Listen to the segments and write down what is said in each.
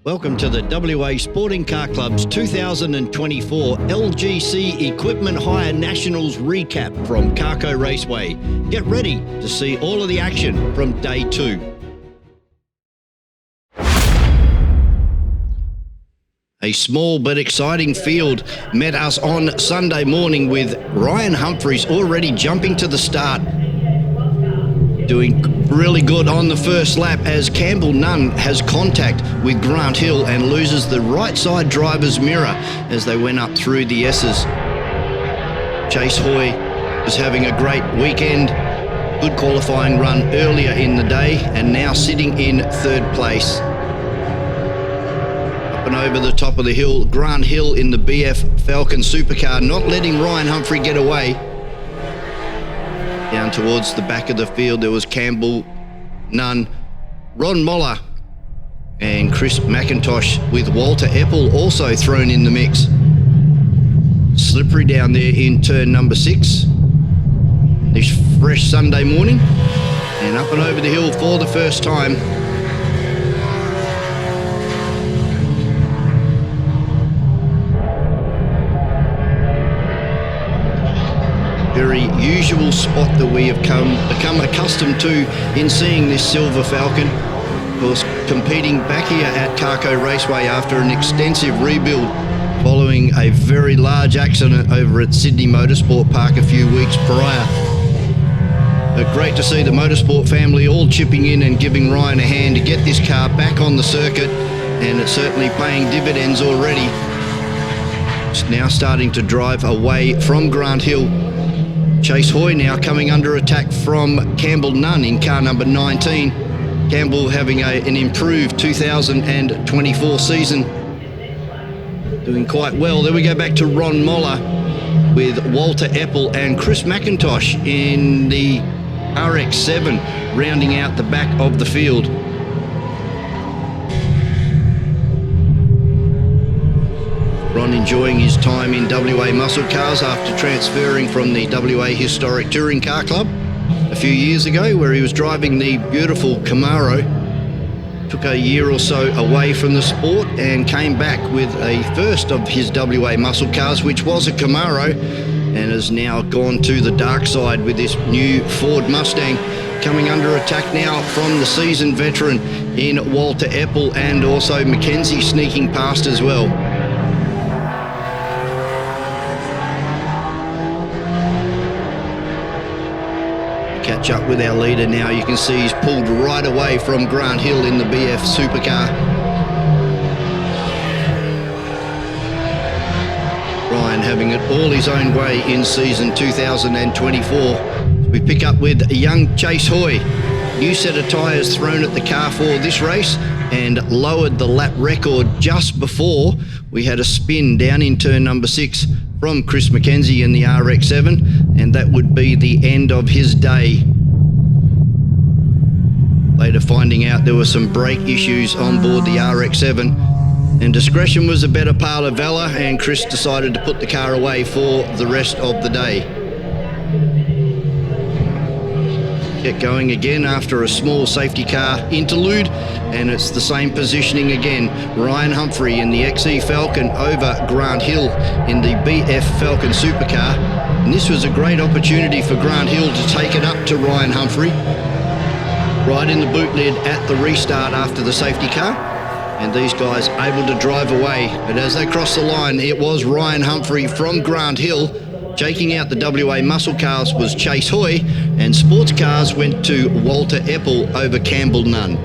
Welcome to the WA Sporting Car Club's 2024 LGC Equipment Hire Nationals recap from Carco Raceway. Get ready to see all of the action from day 2. A small but exciting field met us on Sunday morning with Ryan Humphries already jumping to the start, doing really good on the first lap as Campbell Nunn has contact with Grant Hill and loses the right side driver's mirror as they went up through the S's. Chase Hoy is having a great weekend, good qualifying run earlier in the day and now sitting in 3rd place. Up and over the top of the hill, Grant Hill in the BF Falcon Supercar, not letting Ryan Humphrey get away. Down towards the back of the field, there was Campbell Nunn, Ron Moller, and Chris McIntosh with Walter Eppel also thrown in the mix. Slippery down there in turn number 6. This fresh Sunday morning, and up and over the hill for the first time. Very usual spot that we have become accustomed to in seeing this Silver Falcon. Of course, competing back here at Carco Raceway after an extensive rebuild following a very large accident over at Sydney Motorsport Park a few weeks prior. But great to see the Motorsport family all chipping in and giving Ryan a hand to get this car back on the circuit, and it's certainly paying dividends already. It's now starting to drive away from Grant Hill. Chase Hoy now coming under attack from Campbell Nunn in car number 19. Campbell having an improved 2024 season, doing quite well. Then we go back to Ron Moller with Walter Eppel and Chris McIntosh in the RX-7 rounding out the back of the field. Ron enjoying his time in WA Muscle Cars after transferring from the WA Historic Touring Car Club a few years ago, where he was driving the beautiful Camaro. Took a year or so away from the sport and came back with a first of his WA Muscle Cars, which was a Camaro, and has now gone to the dark side with this new Ford Mustang, coming under attack now from the seasoned veteran in Walter Eppel, and also Mackenzie sneaking past as well. Catch up with our leader now. You can see he's pulled right away from Grant Hill in the BF Supercar. Ryan having it all his own way in season 2024. We pick up with young Chase Hoy. New set of tyres thrown at the car for this race and lowered the lap record just before we had a spin down in turn number 6 from Chris Mackenzie in the RX-7, and that would be the end of his day. Later finding out there were some brake issues on board the RX-7, and discretion was a better part of valor, and Chris decided to put the car away for the rest of the day. Get going again after a small safety car interlude, and it's the same positioning again. Ryan Humphrey in the XE Falcon over Grant Hill in the BF Falcon Supercar, and this was a great opportunity for Grant Hill to take it up to Ryan Humphrey right in the boot lid at the restart after the safety car, and these guys able to drive away. But as they crossed the line, it was Ryan Humphrey from Grant Hill. Taking out the WA Muscle Cars was Chase Hoy, and Sports Cars went to Walter Eppel over Campbell Nunn.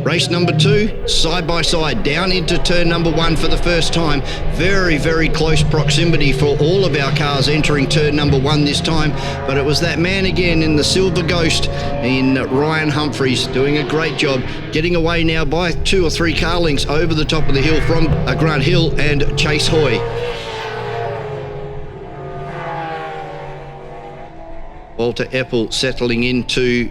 Race number 2, side by side, down into turn number 1 for the first time. Very, very close proximity for all of our cars entering turn number 1 this time, but it was that man again in the Silver Ghost in Ryan Humphries doing a great job, getting away now by 2 or 3 car lengths over the top of the hill from Grant Hill and Chase Hoy. Walter Eppel settling into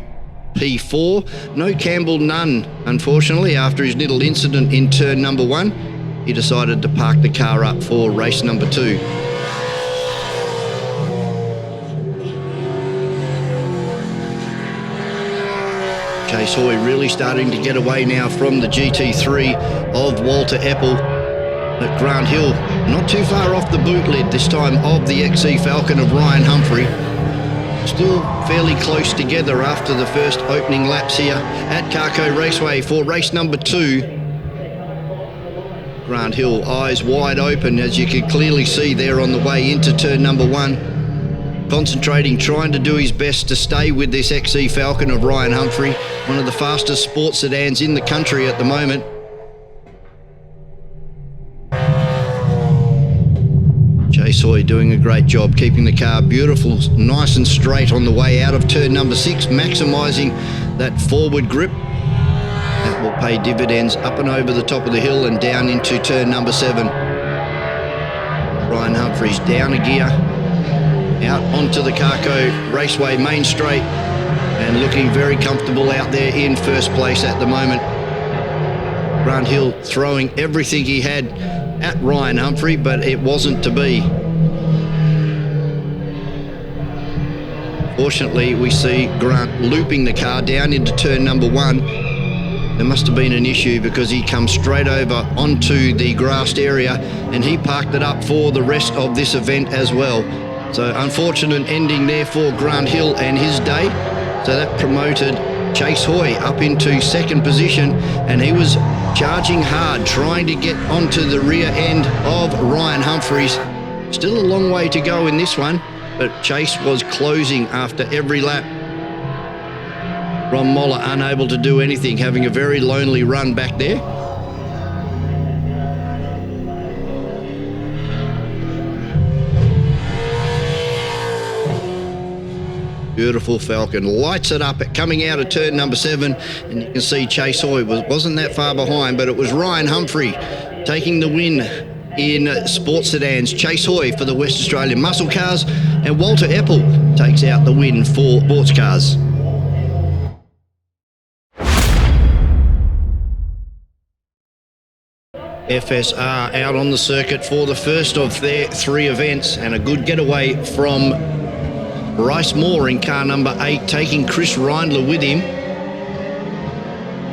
P4. No Campbell Nunn, unfortunately, after his little incident in turn number 1. He decided to park the car up for race number 2. Chase Hoy really starting to get away now from the GT3 of Walter Eppel at Grant Hill. Not too far off the boot lid this time of the XC Falcon of Ryan Humphrey. Still fairly close together after the first opening laps here at Carco Raceway for race number 2. Grant Hill, eyes wide open, as you can clearly see there on the way into turn number 1. Concentrating, trying to do his best to stay with this XC Falcon of Ryan Humphrey, one of the fastest sports sedans in the country at the moment. Chase Hoy doing a great job, keeping the car beautiful, nice and straight on the way out of turn number 6, maximising that forward grip. That will pay dividends up and over the top of the hill and down into turn number 7. Ryan Humphreys down a gear, out onto the Carco Raceway main straight, and looking very comfortable out there in first place at the moment. Grant Hill throwing everything he had at Ryan Humphrey, but it wasn't to be. Fortunately, we see Grant looping the car down into turn number 1. There must have been an issue because he comes straight over onto the grassed area and he parked it up for the rest of this event as well. So unfortunate ending there for Grant Hill and his day. So that promoted Chase Hoy up into second position, and he was charging hard, trying to get onto the rear end of Ryan Humphreys. Still a long way to go in this one, but Chase was closing after every lap. Ron Moller unable to do anything, having a very lonely run back there. Beautiful Falcon, lights it up coming out of turn number 7, and you can see Chase Hoy wasn't that far behind, but it was Ryan Humphrey taking the win in sports sedans. Chase Hoy for the West Australian Muscle Cars, and Walter Eppel takes out the win for sports cars. FSR out on the circuit for the first of their 3 events, and a good getaway from Bryce Moore in car number 8, taking Chris Reindler with him.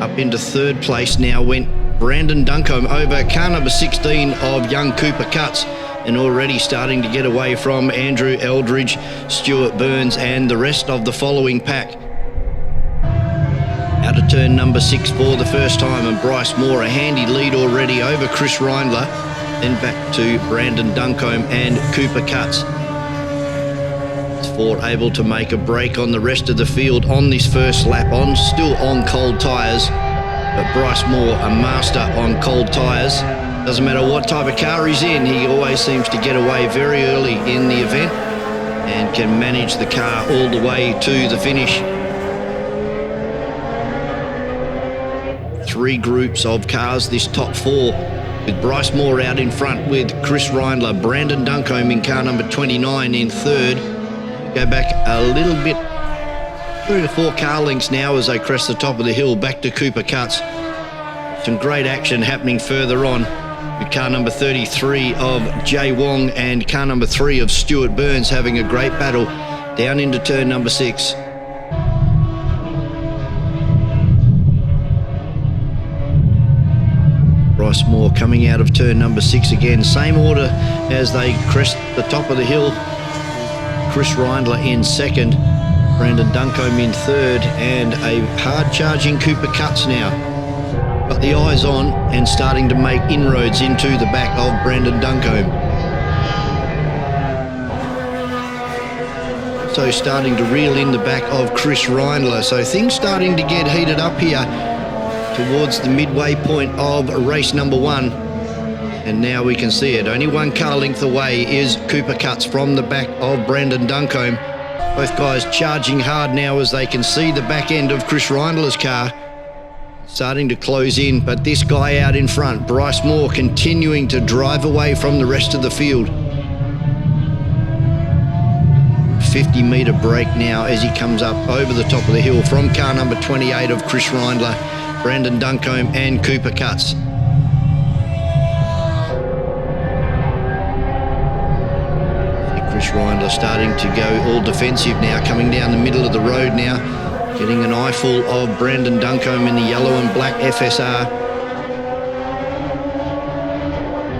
Up into third place now went Brandon Duncombe over car number 16 of young Cooper Cutts, and already starting to get away from Andrew Eldridge, Stuart Burns and the rest of the following pack. Out of turn number 6 for the first time, and Bryce Moore a handy lead already over Chris Reindler, then back to Brandon Duncombe and Cooper Cutts. Ford able to make a break on the rest of the field on this first lap, still on cold tyres, but Bryce Moore a master on cold tyres. Doesn't matter what type of car he's in, he always seems to get away very early in the event and can manage the car all the way to the finish. 3 groups of cars, this top 4, with Bryce Moore out in front with Chris Reindler, Brandon Duncombe in car number 29 in third. Go back a little bit, 3 to 4 car lengths now as they crest the top of the hill, back to Cooper Cutts. Some great action happening further on with car number 33 of Jay Wong and car number 3 of Stuart Burns having a great battle down into turn number 6. Bryce Moore coming out of turn number 6 again, same order as they crest the top of the hill. Chris Reindler in second, Brandon Duncombe in third, and a hard-charging Cooper Cutts now. Got the eyes on and starting to make inroads into the back of Brandon Duncombe. So starting to reel in the back of Chris Reindler. So things starting to get heated up here towards the midway point of race number 1. And now we can see it. Only 1 car length away is Cooper Cutts from the back of Brandon Duncombe. Both guys charging hard now as they can see the back end of Chris Reindler's car starting to close in. But this guy out in front, Bryce Moore, continuing to drive away from the rest of the field. 50-metre break now as he comes up over the top of the hill from car number 28 of Chris Reindler, Brandon Duncombe and Cooper Cutts. Chris Reindler starting to go all defensive now, coming down the middle of the road now. Getting an eyeful of Brandon Duncombe in the yellow and black FSR.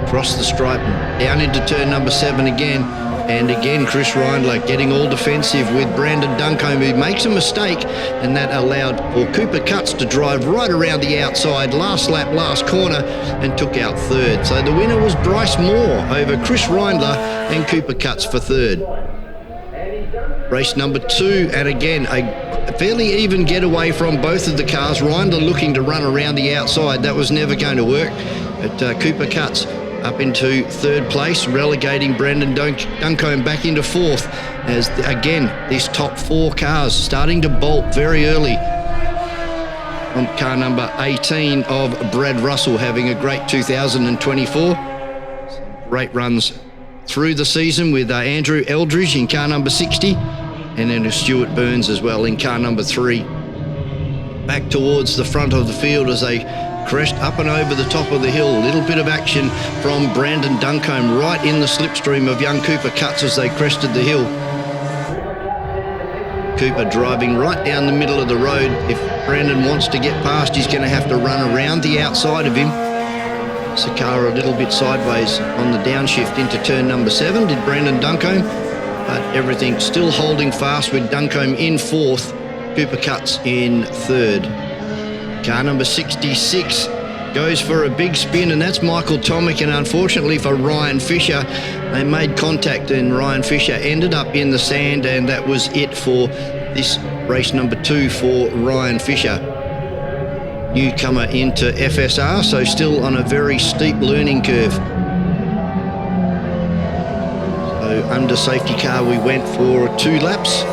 Across the stripe, down into turn number 7 again. And again, Chris Reindler getting all defensive with Brandon Duncombe, who makes a mistake, and that allowed for Cooper Cutts to drive right around the outside, last lap, last corner, and took out third. So the winner was Bryce Moore over Chris Reindler and Cooper Cutts for third. Race number 2, and again, a fairly even getaway from both of the cars. Reindler looking to run around the outside. That was never going to work, but Cooper Cutts up into third place, relegating Brandon Duncombe back into fourth, as again these top 4 cars starting to bolt very early. On car number 18 of Brad Russell having a great 2024. Some great runs through the season with Andrew Eldridge in car number 60, and then Stuart Burns as well in car number 3. Back towards the front of the field as they crest up and over the top of the hill. A little bit of action from Brandon Duncombe right in the slipstream of young Cooper Cutts as they crested the hill. Cooper driving right down the middle of the road. If Brandon wants to get past, he's going to have to run around the outside of him. Sakara a little bit sideways on the downshift into turn number 7 did Brandon Duncombe, but everything still holding fast with Duncombe in fourth, Cooper Cutts in third. Car number 66 goes for a big spin, and that's Michael Tomic, and unfortunately for Ryan Fisher, they made contact and Ryan Fisher ended up in the sand, and that was it for this race number 2 for Ryan Fisher. Newcomer into FSR, so still on a very steep learning curve. So under safety car we went for 2 laps.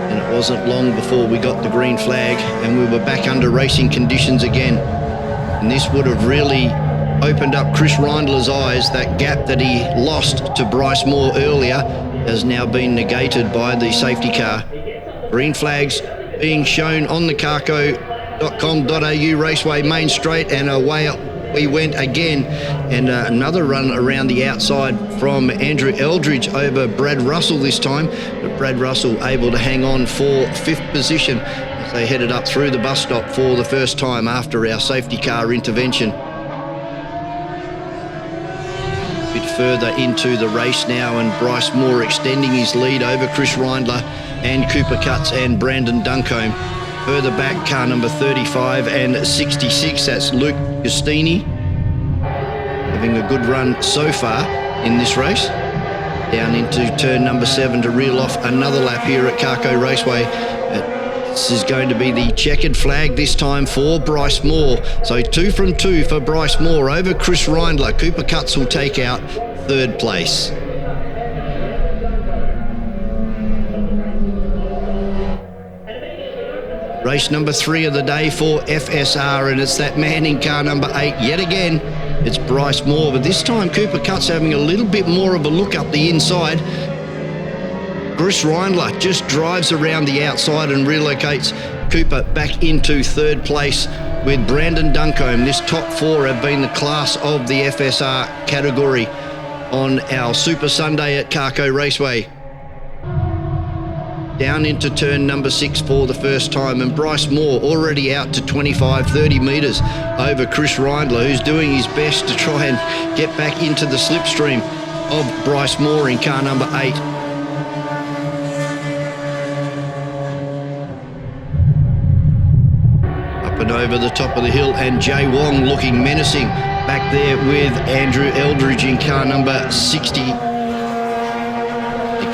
And it wasn't long before we got the green flag and we were back under racing conditions again. And this would have really opened up Chris Reindler's eyes. That gap that he lost to Bryce Moore earlier has now been negated by the safety car. Green flags being shown on the carco.com.au raceway main straight, and away we went again, and another run around the outside from Andrew Eldridge over Brad Russell this time, but Brad Russell able to hang on for 5th position as they headed up through the bus stop for the first time after our safety car intervention. A bit further into the race now, and Bryce Moore extending his lead over Chris Reindler and Cooper Cutts and Brandon Duncombe. Further back, car number 35 and 66, that's Luke Gustini, having a good run so far in this race. Down into turn number 7 to reel off another lap here at Carco Raceway. This is going to be the checkered flag this time for Bryce Moore. So 2 from 2 for Bryce Moore over Chris Reindler. Cooper Cutts will take out third place. Race number 3 of the day for FSR, and it's that man in car number 8 yet again. It's Bryce Moore, but this time Cooper Cutts having a little bit more of a look up the inside. Chris Reindler just drives around the outside and relocates Cooper back into third place with Brandon Duncombe. This top 4 have been the class of the FSR category on our Super Sunday at Carco Raceway. Down into turn number 6 for the first time, and Bryce Moore already out to 25-30 metres over Chris Reindler, who's doing his best to try and get back into the slipstream of Bryce Moore in car number 8. Up and over the top of the hill, and Jay Wong looking menacing back there with Andrew Eldridge in car number 60.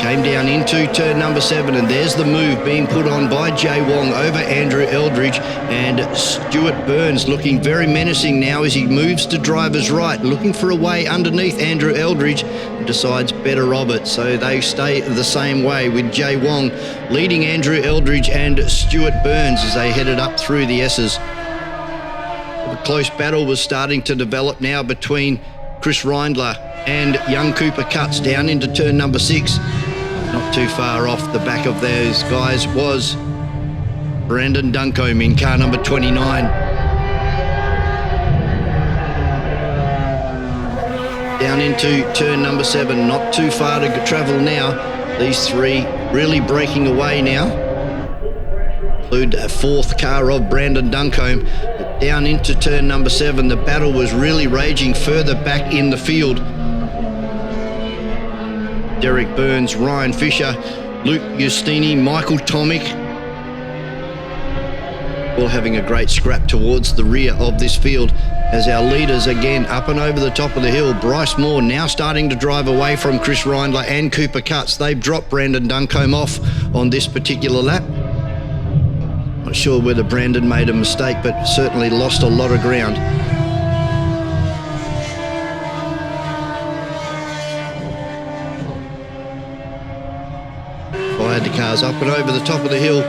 Came down into turn number 7, and there's the move being put on by Jay Wong over Andrew Eldridge, and Stuart Burns looking very menacing now as he moves to driver's right, looking for a way underneath Andrew Eldridge, and decides better of it. So they stay the same way with Jay Wong leading Andrew Eldridge and Stuart Burns as they headed up through the S's. A close battle was starting to develop now between Chris Reindler and young Cooper Cutts down into turn number 6. Not too far off the back of those guys was Brandon Duncombe in car number 29. Down into turn number 7, not too far to travel now. These 3 really breaking away now. A fourth car of Brandon Duncombe. But down into turn number 7, the battle was really raging further back in the field. Derek Burns, Ryan Fisher, Luke Justini, Michael Tomic, all having a great scrap towards the rear of this field as our leaders again up and over the top of the hill. Bryce Moore now starting to drive away from Chris Reindler and Cooper Cutts. They've dropped Brandon Duncombe off on this particular lap. Not sure whether Brandon made a mistake, but certainly lost a lot of ground. Fired the cars up and over the top of the hill.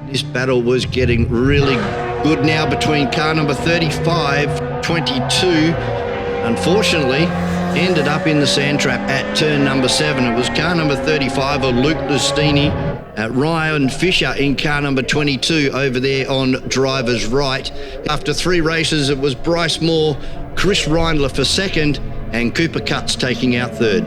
This battle was getting really good now between car number 35, 22. Unfortunately, ended up in the sand trap at turn number 7. It was car number 35 of Luke Lustini, Ryan Fisher in car number 22 over there on driver's right. After 3 races, it was Bryce Moore, Chris Reindler for second, and Cooper Cutts taking out third.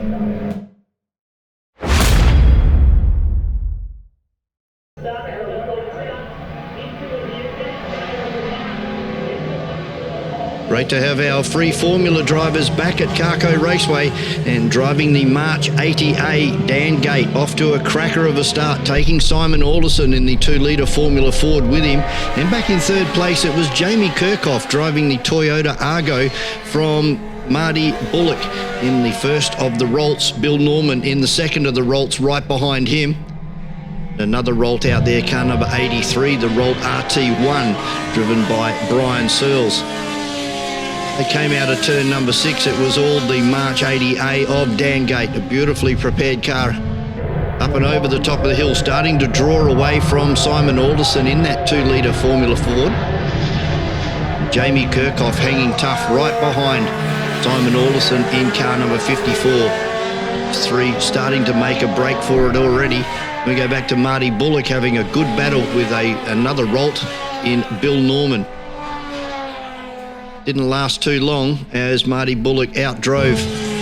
Great to have our free formula drivers back at Carco Raceway, and driving the March 80A, Dan Gate off to a cracker of a start, taking Simon Alderson in the 2-litre Formula Ford with him. And back in third place, it was Jamie Kirchhoff driving the Toyota Argo from Marty Bullock in the first of the Rolts. Bill Norman in the second of the Rolts right behind him. Another Rolt out there, car number 83, the Rolt RT1, driven by Brian Searles. They came out of turn number 6. It was all the March 80A of Dan Gate, a beautifully prepared car. Up and over the top of the hill, starting to draw away from Simon Alderson in that 2-litre Formula Ford. Jamie Kirchhoff hanging tough right behind Simon Alderson in car number 54. 3 starting to make a break for it already. We go back to Marty Bullock having a good battle with another Rolt in Bill Norman. Didn't last too long as Marty Bullock outdrove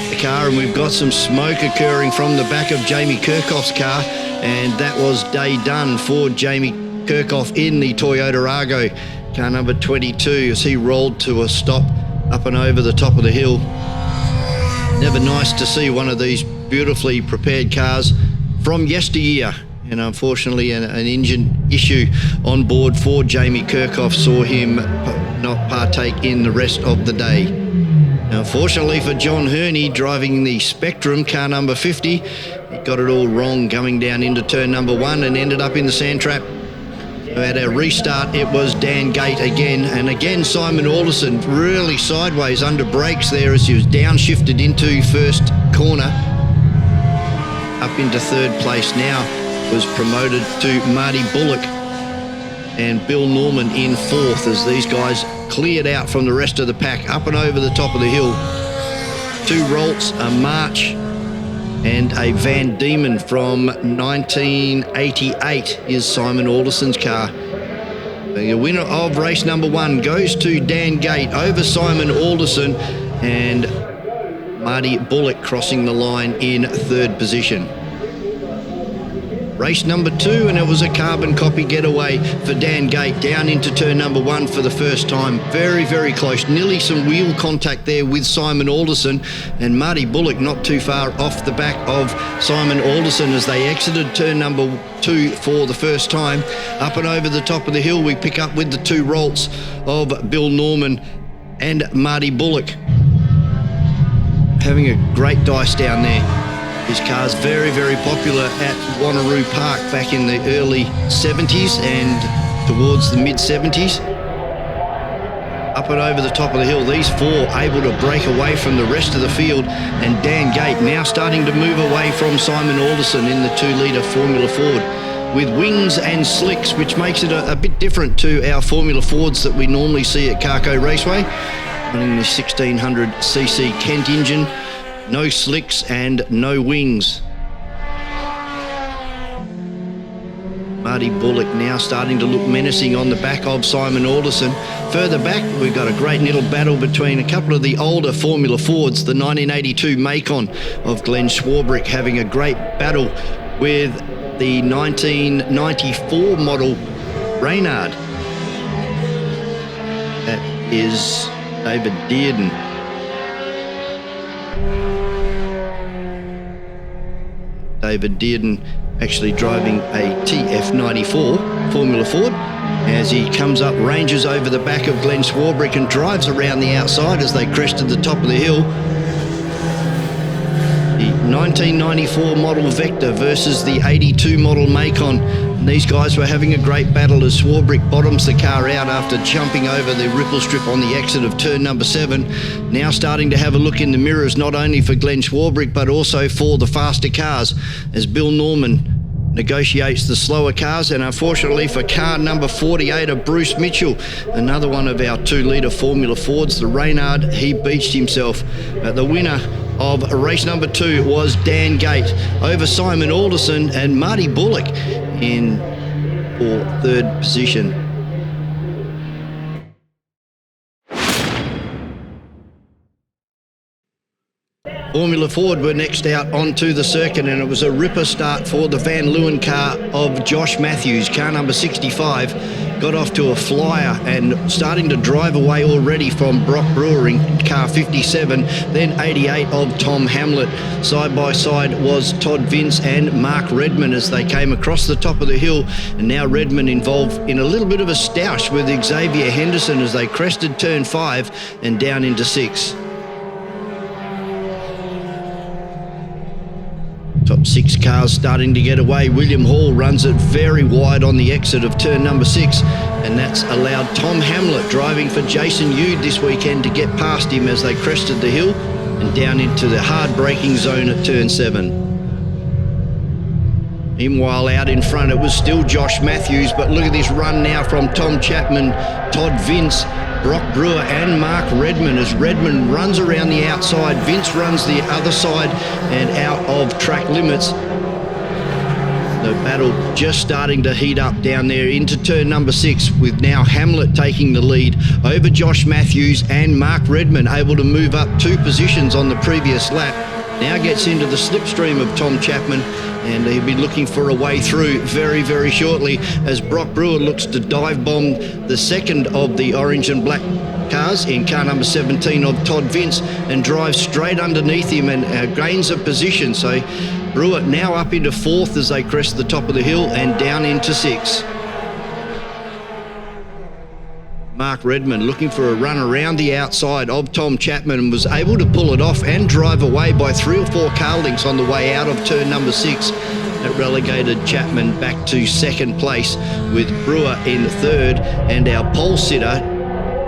the car, and we've got some smoke occurring from the back of Jamie Kirchhoff's car, and that was day done for Jamie Kirchhoff in the Toyota Argo, car number 22, as he rolled to a stop up and over the top of the hill. Never nice to see one of these beautifully prepared cars from yesteryear. And unfortunately, an engine issue on board for Jamie Kirchhoff saw him not partake in the rest of the day. Now, unfortunately for John Hurney, driving the Spectrum, car number 50, he got it all wrong coming down into turn number 1 and ended up in the sand trap. At a restart, it was Dan Gate again, and again Simon Alderson really sideways under brakes there as he was downshifted into first corner. Up into third place now was promoted to Marty Bullock, and Bill Norman in fourth as these guys cleared out from the rest of the pack up and over the top of the hill. 2 Rolts, a March and a Van Diemen from 1988 is Simon Alderson's car. The winner of race number 1 goes to Dan Gate over Simon Alderson, and Marty Bullock crossing the line in third position. Race number 2, and it was a carbon copy getaway for Dan Gate down into turn number 1 for the first time. Very, very close. Nearly some wheel contact there with Simon Alderson, and Marty Bullock not too far off the back of Simon Alderson as they exited turn number 2 for the first time. Up and over the top of the hill, we pick up with the 2 Rolts of Bill Norman and Marty Bullock. Having a great dice down there. His car's very, very popular at Wanneroo Park back in the early 70s and towards the mid-70s. Up and over the top of the hill, these 4 able to break away from the rest of the field, and Dan Gate now starting to move away from Simon Alderson in the 2-litre Formula Ford with wings and slicks, which makes it a bit different to our Formula Fords that we normally see at Carco Raceway. Running the 1600cc Kent engine. No slicks and no wings. Marty Bullock now starting to look menacing on the back of Simon Alderson. Further back, we've got a great little battle between a couple of the older Formula Fords, the 1982 Macon of Glenn Swarbrick having a great battle with the 1994 model Reynard. That is David Dearden. David Dearden actually driving a TF94 Formula Ford as he comes up, ranges over the back of Glenn Swarbrick and drives around the outside as they crested the top of the hill. The 1994 model Vector versus the 82 model Macon. And these guys were having a great battle as Swarbrick bottoms the car out after jumping over the ripple strip on the exit of turn number 7. Now starting to have a look in the mirrors, not only for Glenn Swarbrick, but also for the faster cars as Bill Norman negotiates the slower cars. And unfortunately for car number 48 of Bruce Mitchell, another one of our 2-litre Formula Fords, the Reynard, he beached himself. The winner of race number 2 was Dan Gate over Simon Alderson and Marty Bullock in for 3rd position. Formula Ford were next out onto the circuit, and it was a ripper start for the Van Leeuwen car of Josh Matthews. Car number 65 got off to a flyer and starting to drive away already from Brock Brewer in car 57, then 88 of Tom Hamlet. Side by side was Todd Vince and Mark Redman as they came across the top of the hill, and now Redman involved in a little bit of a stoush with Xavier Henderson as they crested turn 5 and down into 6. Top 6 cars starting to get away. William Hall runs it very wide on the exit of turn number 6, and that's allowed Tom Hamlet driving for Jason Yude this weekend to get past him as they crested the hill and down into the hard braking zone at turn 7. Meanwhile, out in front, it was still Josh Matthews, but look at this run now from Tom Chapman, Todd Vince, Brock Brewer and Mark Redman as Redman runs around the outside. Vince runs the other side and out of track limits. The battle just starting to heat up down there into turn number 6, with now Hamlet taking the lead over Josh Matthews and Mark Redman, able to move up 2 positions on the previous lap. Now gets into the slipstream of Tom Chapman, and he'll be looking for a way through very, very shortly as Brock Brewer looks to dive bomb the second of the orange and black cars in car number 17 of Todd Vince and drives straight underneath him and gains a position. So Brewer now up into 4th as they crest the top of the hill and down into 6. Mark Redman looking for a run around the outside of Tom Chapman and was able to pull it off and drive away by 3 or 4 car lengths on the way out of turn number 6. That relegated Chapman back to 2nd place, with Brewer in 3rd, and our pole sitter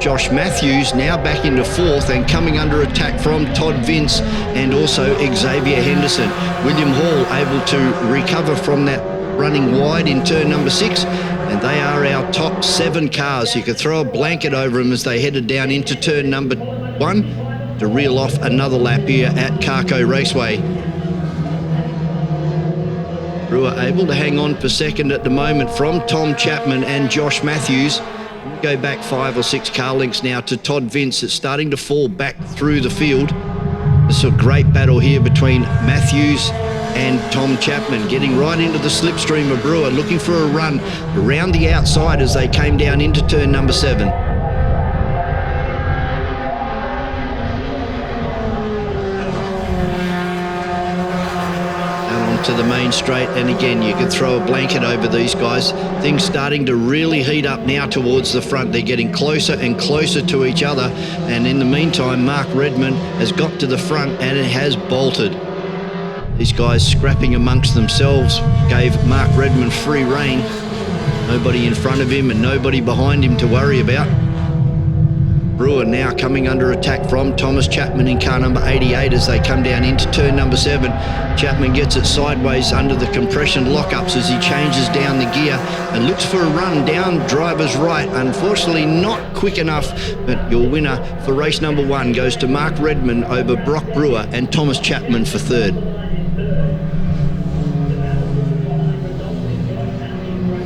Josh Matthews now back into 4th and coming under attack from Todd Vince and also Xavier Henderson. William Hall able to recover from that running wide in turn number 6, and they are our top 7 cars. You could throw a blanket over them as they headed down into turn number 1 to reel off another lap here at Carco Raceway. Brewer able to hang on for 2nd at the moment from Tom Chapman and Josh Matthews. We go back 5 or 6 car lengths now to Todd Vince. It's starting to fall back through the field. It's a great battle here between Matthews and Tom Chapman, getting right into the slipstream of Brewer, looking for a run around the outside as they came down into turn number 7. Out onto the main straight, and again you could throw a blanket over these guys. Things starting to really heat up now towards the front. They're getting closer and closer to each other, and in the meantime Mark Redman has got to the front and it has bolted. These guys scrapping amongst themselves gave Mark Redman free rein. Nobody in front of him and nobody behind him to worry about. Brewer now coming under attack from Thomas Chapman in car number 88 as they come down into turn number 7. Chapman gets it sideways under the compression lockups as he changes down the gear and looks for a run down driver's right. Unfortunately not quick enough, but your winner for race number 1 goes to Mark Redman over Brock Brewer and Thomas Chapman for 3rd.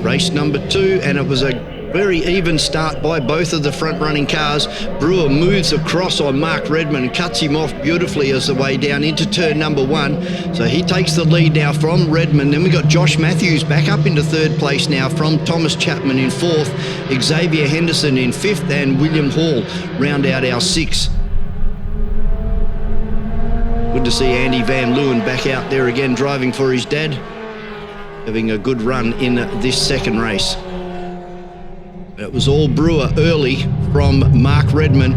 Race number 2, and it was a Very even start by both of the front-running cars. Brewer moves across on Mark Redmond and cuts him off beautifully as the way down into turn number 1. So he takes the lead now from Redmond. Then we got Josh Matthews back up into 3rd place now from Thomas Chapman in 4th, Xavier Henderson in 5th, and William Hall round out our 6th. Good to see Andy Van Leeuwen back out there again driving for his dad, having a good run in this second race. It was all Brewer early from Mark Redmond,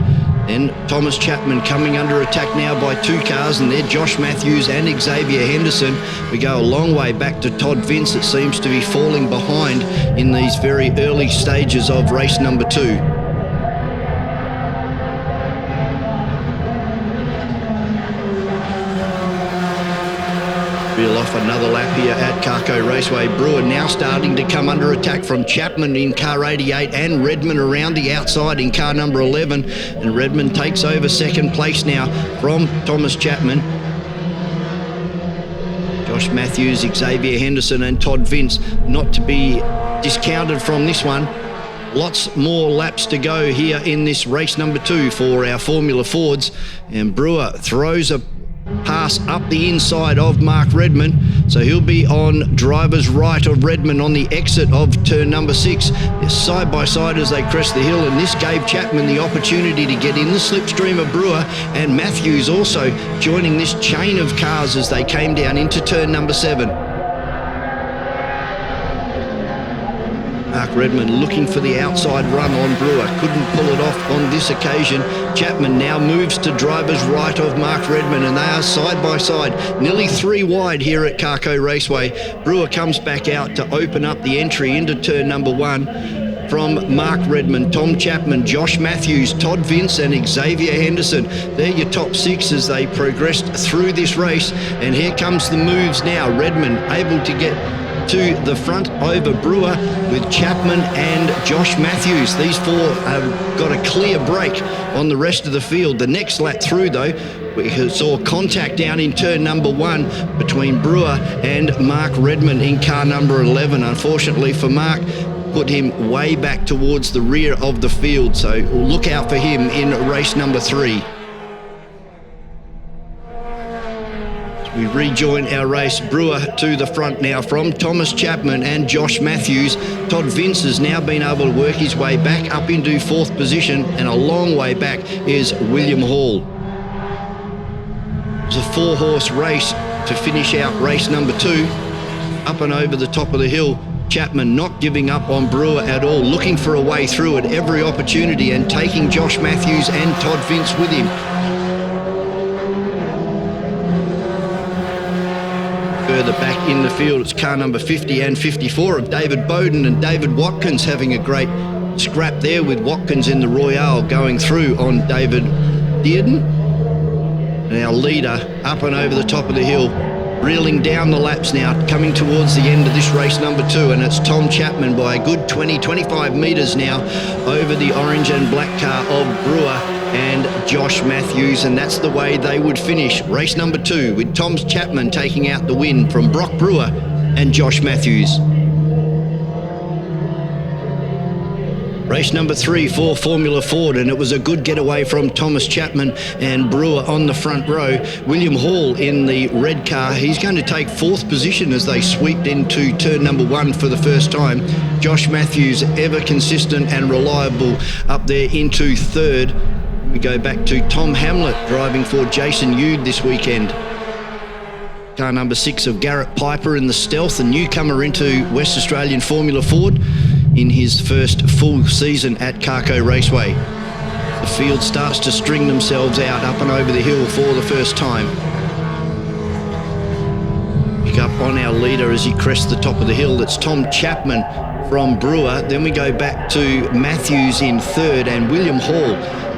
and Thomas Chapman coming under attack now by 2 cars, and they're Josh Matthews and Xavier Henderson. We go a long way back to Todd Vince. It seems to be falling behind in these very early stages of race number 2. Reel off another lap here at Carco Raceway. Brewer now starting to come under attack from Chapman in car 88 and Redmond around the outside in car number 11. And Redmond takes over 2nd place now from Thomas Chapman. Josh Matthews, Xavier Henderson and Todd Vince not to be discounted from this one. Lots more laps to go here in this race number 2 for our Formula Fords. And Brewer throws a pass up the inside of Mark Redmond, so he'll be on driver's right of Redmond on the exit of turn number 6. They're side by side as they crest the hill, and this gave Chapman the opportunity to get in the slipstream of Brewer, and Matthews also joining this chain of cars as they came down into turn number 7. Mark Redmond looking for the outside run on Brewer. Couldn't pull it off on this occasion. Chapman now moves to driver's right of Mark Redmond, and they are side by side, nearly 3 wide here at Carco Raceway. Brewer comes back out to open up the entry into turn number 1 from Mark Redmond, Tom Chapman, Josh Matthews, Todd Vince and Xavier Henderson. They're your top 6 as they progressed through this race. And here comes the moves now. Redmond able to get to the front over Brewer with Chapman and Josh Matthews. These 4 have got a clear break on the rest of the field. The next lap through, though, we saw contact down in turn number 1 between Brewer and Mark Redmond in car number 11. Unfortunately for Mark, put him way back towards the rear of the field, so look out for him in race number 3. We rejoin our race. Brewer to the front now from Thomas Chapman and Josh Matthews. Todd Vince has now been able to work his way back up into 4th position, and a long way back is William Hall. It's a 4-horse race to finish out race number 2. Up and over the top of the hill. Chapman not giving up on Brewer at all, looking for a way through at every opportunity and taking Josh Matthews and Todd Vince with him. Further back in the field, it's car number 50 and 54 of David Bowden and David Watkins having a great scrap there, with Watkins in the Royale going through on David Dearden. And our leader up and over the top of the hill, reeling down the laps now, coming towards the end of this race number 2, and it's Tom Chapman by a good 20-25 metres now over the orange and black car of Brewer and Josh Matthews, and that's the way they would finish race number 2, with Tom Chapman taking out the win from Brock Brewer and Josh Matthews. Race number 3 for Formula Ford, and it was a good getaway from Thomas Chapman and Brewer on the front row. William Hall in the red car, he's going to take 4th position as they sweep into turn number 1 for the first time. Josh Matthews, ever consistent and reliable, up there into 3rd. We go back to Tom Hamlet driving for Jason Yude this weekend. Car number 6 of Garrett Piper in the Stealth, a newcomer into West Australian Formula Ford in his first full season at Carco Raceway. The field starts to string themselves out up and over the hill for the first time. Pick up on our leader as he crests the top of the hill. That's Tom Chapman from Brewer. Then we go back to Matthews in 3rd and William Hall,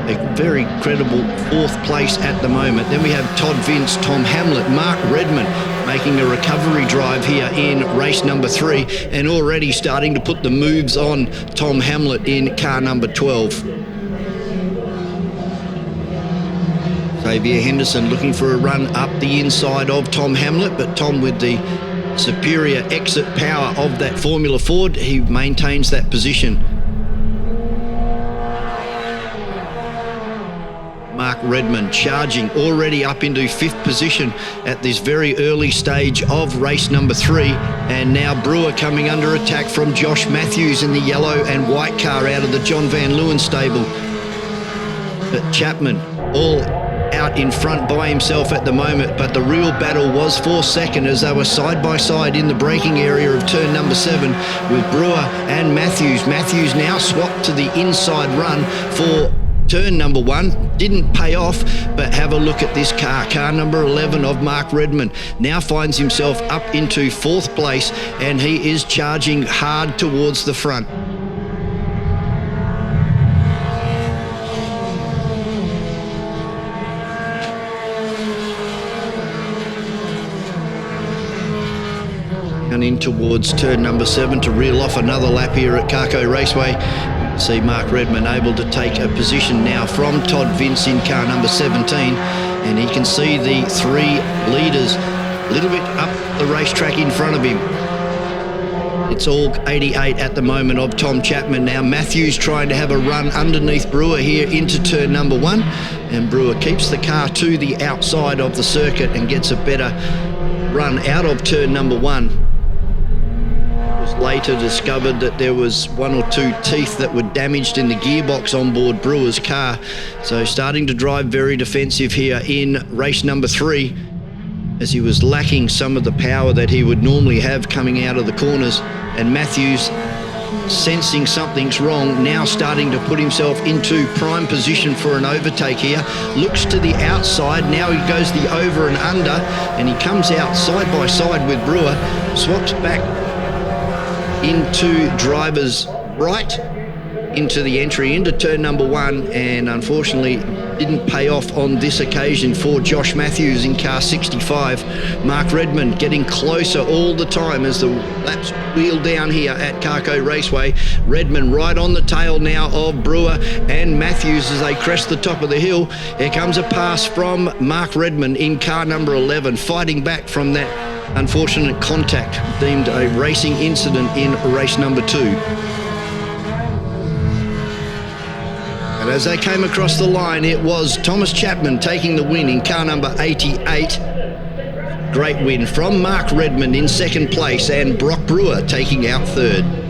a very credible 4th place at the moment. Then we have Todd Vince, Tom Hamlet, Mark Redmond making a recovery drive here in race number 3, and already starting to put the moves on Tom Hamlet in car number 12. Xavier Henderson looking for a run up the inside of Tom Hamlet, but Tom with the superior exit power of that Formula Ford, he maintains that position. Mark Redmond, charging already up into 5th position at this very early stage of race number 3. And now Brewer coming under attack from Josh Matthews in the yellow and white car out of the John Van Leeuwen stable. But Chapman all out in front by himself at the moment, but the real battle was for second as they were side by side in the braking area of turn number 7 with Brewer and Matthews. Matthews now swapped to the inside run for turn number 1. Didn't pay off, but have a look at this car number 11 of Mark Redmond now finds himself up into 4th place, and he is charging hard towards the front. And in towards turn number 7 to reel off another lap here at Carco Raceway. See Mark Redmond able to take a position now from Todd Vince in car number 17, and he can see the 3 leaders a little bit up the racetrack in front of him. It's all 88 at the moment of Tom Chapman now. Matthews trying to have a run underneath Brewer here into turn number 1, and Brewer keeps the car to the outside of the circuit and gets a better run out of turn number 1. Later discovered that there was 1 or 2 teeth that were damaged in the gearbox on board Brewer's car. So starting to drive very defensive here in race number 3, as he was lacking some of the power that he would normally have coming out of the corners. And Matthews, sensing something's wrong, now starting to put himself into prime position for an overtake here. Looks to the outside, now he goes the over and under, and he comes out side by side with Brewer, swaps back into driver's right into the entry into turn number 1, and unfortunately didn't pay off on this occasion for Josh Matthews in car 65. Mark Redmond getting closer all the time as the laps wheel down here at Carco Raceway. Redmond right on the tail now of Brewer and Matthews as they crest the top of the hill. Here comes a pass from Mark Redmond in car number 11, fighting back from that unfortunate contact deemed a racing incident in race number 2. And as they came across the line, it was Thomas Chapman taking the win in car number 88. Great win from Mark Redmond in 2nd place, and Brock Brewer taking out 3rd.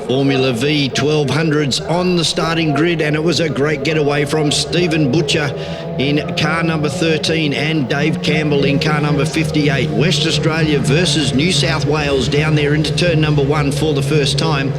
Formula V 1200s on the starting grid, and it was a great getaway from Stephen Butcher in car number 13 and Dave Campbell in car number 58. West Australia versus New South Wales down there into turn number 1 for the first time.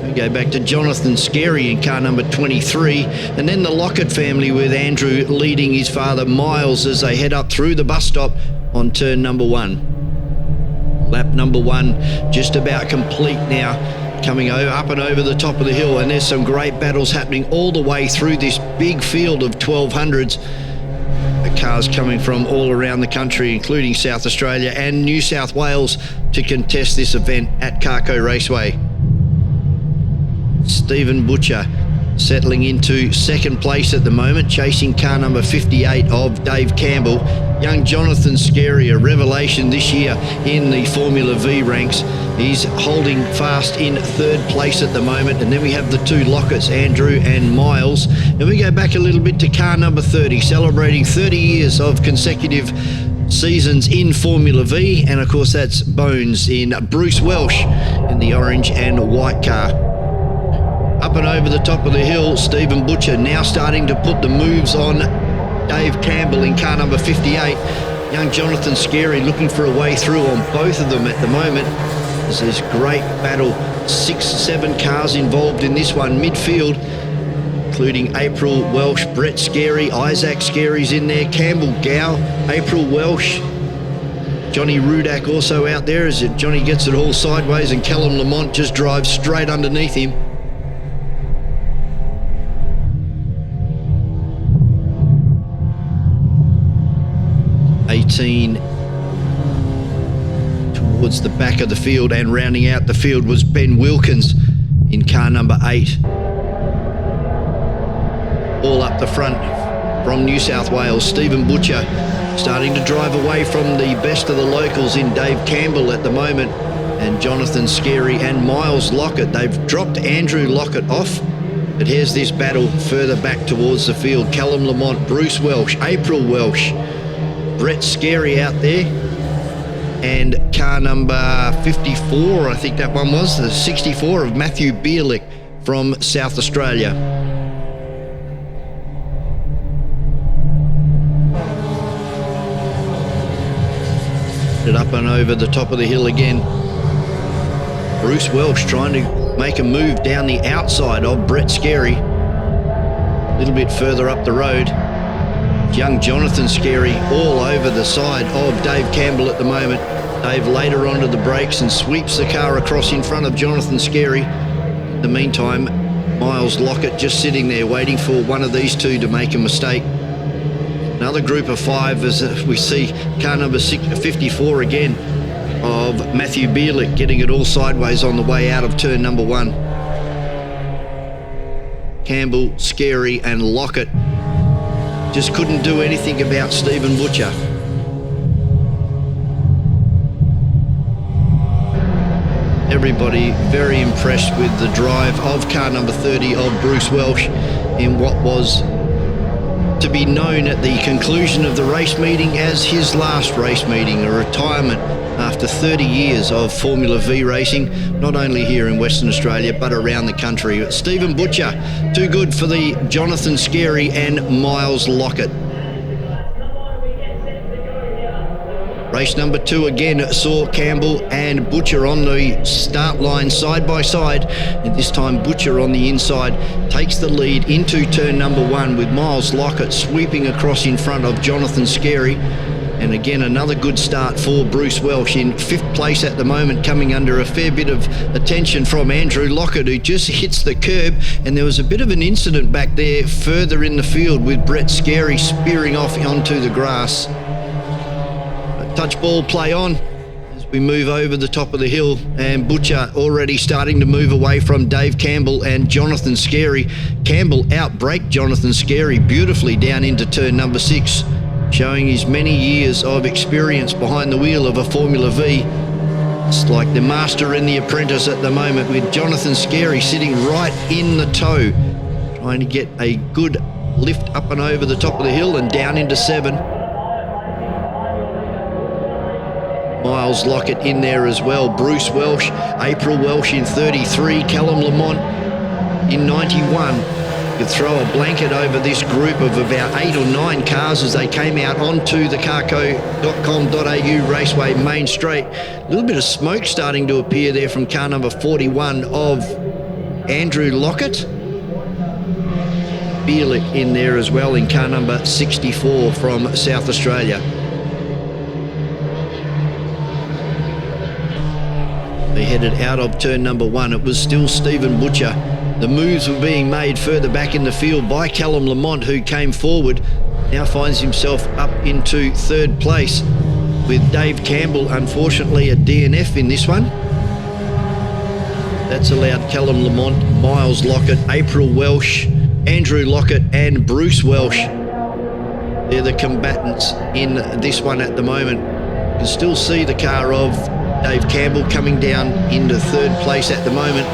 We go back to Jonathan Scarey in car number 23, and then the Lockett family with Andrew leading his father Miles as they head up through the bus stop on turn number 1. Lap number 1 just about complete now, coming up and over the top of the hill, and there's some great battles happening all the way through this big field of 1200s. The cars coming from all around the country, including South Australia and New South Wales, to contest this event at Carco Raceway. Stephen Butcher settling into 2nd place at the moment, chasing car number 58 of Dave Campbell. Young Jonathan Scarey, a revelation this year in the Formula V ranks. He's holding fast in 3rd place at the moment. And then we have the 2 Locketts, Andrew and Miles. And we go back a little bit to car number 30, celebrating 30 years of consecutive seasons in Formula V. And of course, that's Bones in Bruce Welsh in the orange and white car. Up and over the top of the hill, Stephen Butcher now starting to put the moves on Dave Campbell in car number 58. Young Jonathan Scarey looking for a way through on both of them at the moment. There's great battle, 6-7 cars involved in this one. Midfield, including April Welsh, Brett Scarey, Isaac Scarey's in there, Campbell Gow, April Welsh, Johnny Rudak also out there as Johnny gets it all sideways, and Callum Lamont just drives straight underneath him. Towards the back of the field, and rounding out the field was Ben Wilkins in car number 8. All up the front, from New South Wales. Stephen Butcher starting to drive away from the best of the locals in Dave Campbell at the moment, and Jonathan Scarey and Miles Lockett. They've dropped Andrew Lockett off, but here's this battle further back towards the field. Callum Lamont, Bruce Welsh, April Welsh, Brett Scarey out there, and car number 54, I think that one was, the 64 of Matthew Bierlich from South Australia. It up and over the top of the hill again. Bruce Welsh trying to make a move down the outside of Brett Scarey. A little bit further up the road. Young Jonathan Scarey all over the side of Dave Campbell at the moment. Dave later onto the brakes and sweeps the car across in front of Jonathan Scarey. In the meantime, Miles Lockett just sitting there waiting for one of these two to make a mistake. Another group of five as we see car number 54 again of Matthew Bierlich getting it all sideways on the way out of turn number 1. Campbell, Scarey and Lockett just couldn't do anything about Stephen Butcher. Everybody very impressed with the drive of car number 30 of Bruce Welsh in what was to be known at the conclusion of the race meeting as his last race meeting, a retirement after 30 years of Formula V racing, not only here in Western Australia but around the country. But Stephen Butcher, too good for the Jonathan Scarey and Miles Lockett. Race number 2 again saw Campbell and Butcher on the start line side by side, and this time Butcher on the inside takes the lead into turn number 1 with Miles Lockett sweeping across in front of Jonathan Scarey. And again, another good start for Bruce Welsh in 5th place at the moment, coming under a fair bit of attention from Andrew Lockett, who just hits the curb. And there was a bit of an incident back there further in the field with Brett Scarey spearing off onto the grass. A touch ball play on as we move over the top of the hill, and Butcher already starting to move away from Dave Campbell and Jonathan Scarey. Campbell outbraked Jonathan Scarey beautifully down into turn number 6. Showing his many years of experience behind the wheel of a Formula V. It's like the master and the apprentice at the moment, with Jonathan Scarey sitting right in the toe, trying to get a good lift up and over the top of the hill and down into 7. Miles Lockett in there as well. Bruce Welsh, April Welsh in 33, Callum Lamont in 91. Could throw a blanket over this group of about 8 or 9 cars as they came out onto the carco.com.au raceway main straight. A little bit of smoke starting to appear there from car number 41 of Andrew Lockett. Bierlich in there as well in car number 64 from South Australia. They headed out of turn number 1. It was still Stephen Butcher. The moves were being made further back in the field by Callum Lamont, who came forward. Now finds himself up into 3rd place with Dave Campbell, unfortunately a DNF in this one. That's allowed Callum Lamont, Miles Lockett, April Welsh, Andrew Lockett and Bruce Welsh. They're the combatants in this one at the moment. You can still see the car of Dave Campbell coming down into 3rd place at the moment,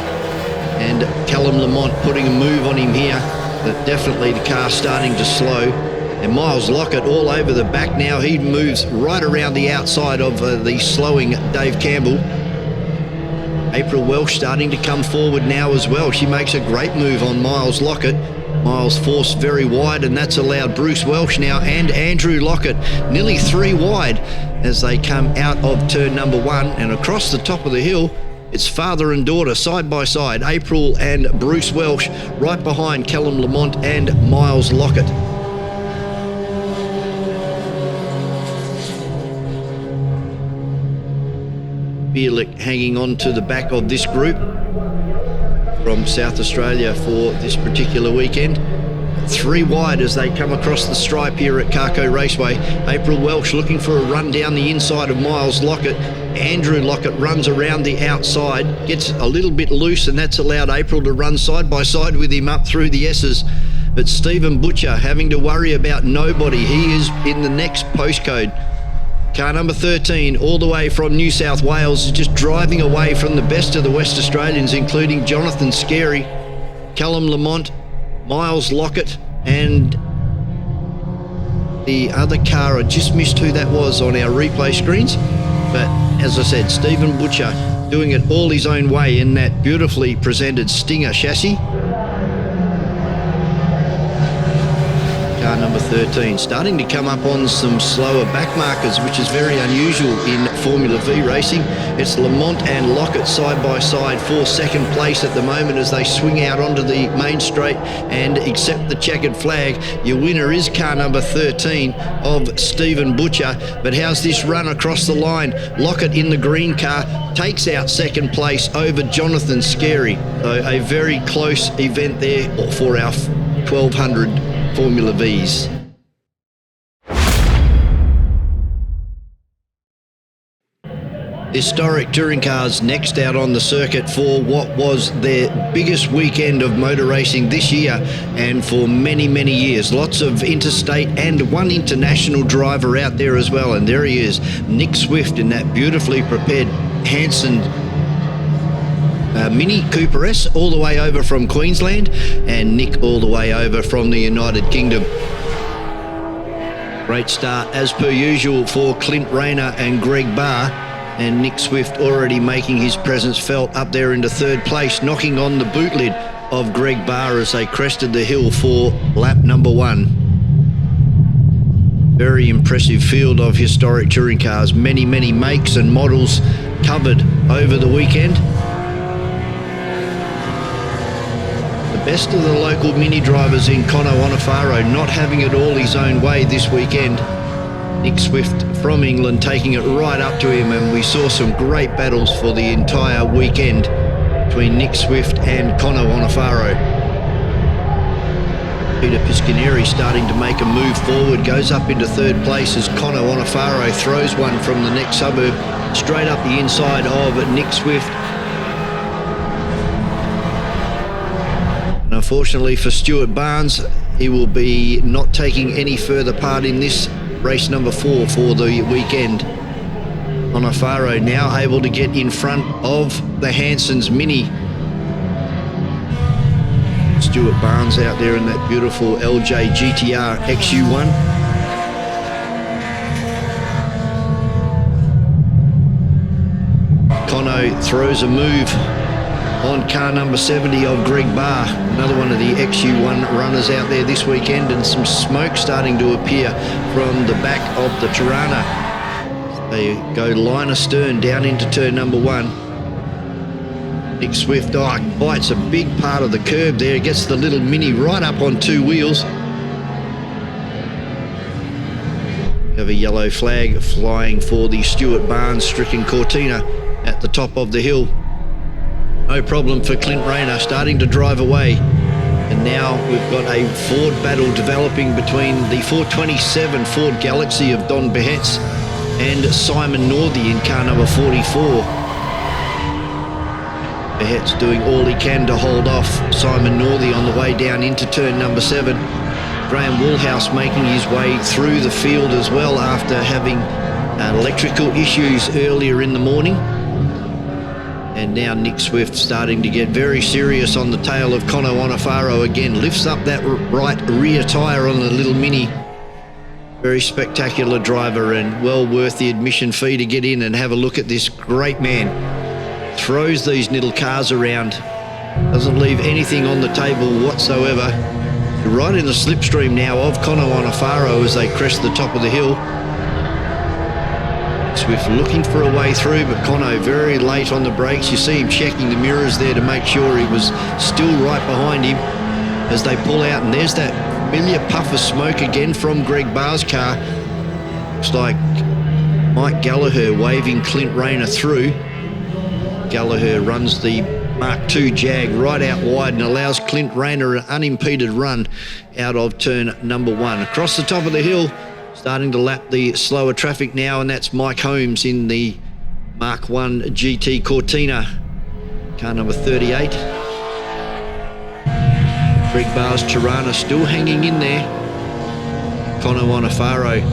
and Callum Lamont putting a move on him here, but definitely the car starting to slow. And Miles Lockett all over the back now. He moves right around the outside of the slowing Dave Campbell. April Welsh starting to come forward now as well. She makes a great move on Miles Lockett. Miles forced very wide, and that's allowed Bruce Welsh now and Andrew Lockett nearly 3 wide as they come out of turn number 1 and across the top of the hill. It's father and daughter side by side, April and Bruce Welsh, right behind Callum Lamont and Miles Lockett. Bierlich hanging on to the back of this group from South Australia for this particular weekend. 3 wide as they come across the stripe here at Carco Raceway. April Welsh looking for a run down the inside of Miles Lockett. Andrew Lockett runs around the outside, gets a little bit loose, and that's allowed April to run side by side with him up through the S's. but Stephen Butcher having to worry about nobody. He is in the next postcode. Car number 13, all the way from New South Wales, is just driving away from the best of the West Australians, including Jonathan Scarey, Callum Lamont, Miles Lockett, and the other car, I just missed who that was on our replay screens. But as I said, Stephen Butcher doing it all his own way in that beautifully presented Stinger chassis. Car number 13 starting to come up on some slower back markers, which is very unusual in Formula V racing. It's Lamont and Lockett side by side for second place at the moment as they swing out onto the main straight and accept the checkered flag. Your winner is car number 13 of Stephen Butcher. But how's this run across the line? Lockett in the green car takes out second place over Jonathan Scarey. So a very close event there for our 1200 Formula Vs. Historic touring cars next out on the circuit for what was their biggest weekend of motor racing this year and for many, many years. Lots of interstate and one international driver out there as well. And there he is, Nick Swift in that beautifully prepared Hanson Mini Cooper S, all the way over from Queensland, and Nick all the way over from the United Kingdom. Great start as per usual for Clint Rayner and Greg Barr, and Nick Swift already making his presence felt up there into third place, knocking on the boot lid of Greg Barr as they crested the hill for lap number 1. Very impressive field of historic touring cars, many makes and models covered over the weekend. Best of the local mini drivers in Conor Onofaro not having it all his own way this weekend. Nick Swift from England taking it right up to him, and we saw some great battles for the entire weekend between Nick Swift and Conor Onofaro. Peter Piscaneri starting to make a move forward, goes up into third place as Conor Onofaro throws one from the next suburb straight up the inside of Nick Swift. Unfortunately for Stuart Barnes, he will be not taking any further part in this race number 4 for the weekend. Onofaro now able to get in front of the Hanson's Mini. Stuart Barnes out there in that beautiful LJ GTR XU1. Conno throws a move on car number 70 of Greg Barr, another one of the XU1 runners out there this weekend, and some smoke starting to appear from the back of the Tirana. They go line astern down into turn number 1. Nick Swift bites a big part of the curb there, gets the little Mini right up on 2 wheels. Have a yellow flag flying for the Stuart Barnes stricken Cortina at the top of the hill. No problem for Clint Rayner, starting to drive away. And now we've got a Ford battle developing between the 427 Ford Galaxy of Don Behetz and Simon Northey in car number 44. Behetz doing all he can to hold off Simon Northey on the way down into turn number 7. Graham Woolhouse making his way through the field as well after having electrical issues earlier in the morning. And now Nick Swift starting to get very serious on the tail of Conor Onofaro again. Lifts up that right rear tyre on the little Mini. Very spectacular driver and well worth the admission fee to get in and have a look at this great man. Throws these little cars around. Doesn't leave anything on the table whatsoever. Right in the slipstream now of Conor Onofaro as they crest the top of the hill. Swift looking for a way through, but Conno very late on the brakes. You see him checking the mirrors there to make sure he was still right behind him as they pull out, and there's that familiar puff of smoke again from Greg Barr's car. Looks like Mike Gallagher waving Clint Rayner through. Gallagher runs the Mark II Jag right out wide and allows Clint Rayner an unimpeded run out of turn number 1. Across the top of the hill, starting to lap the slower traffic now, and that's Mike Holmes in the Mark I GT Cortina, car number 38. Greg Barr's Tirana still hanging in there. Connor Wanafaro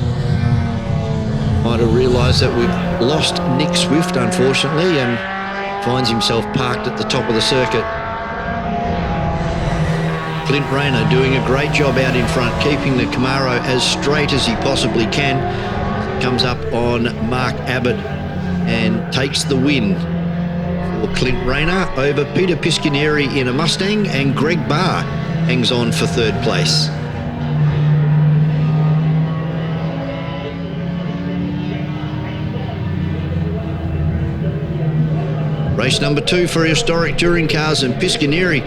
might have realised that we've lost Nick Swift, unfortunately, and finds himself parked at the top of the circuit. Clint Rayner doing a great job out in front, keeping the Camaro as straight as he possibly can. Comes up on Mark Abbott and takes the win for Clint Rayner over Peter Piscaneri in a Mustang, and Greg Barr hangs on for third place. Race number 2 for historic touring cars, and Piscaneri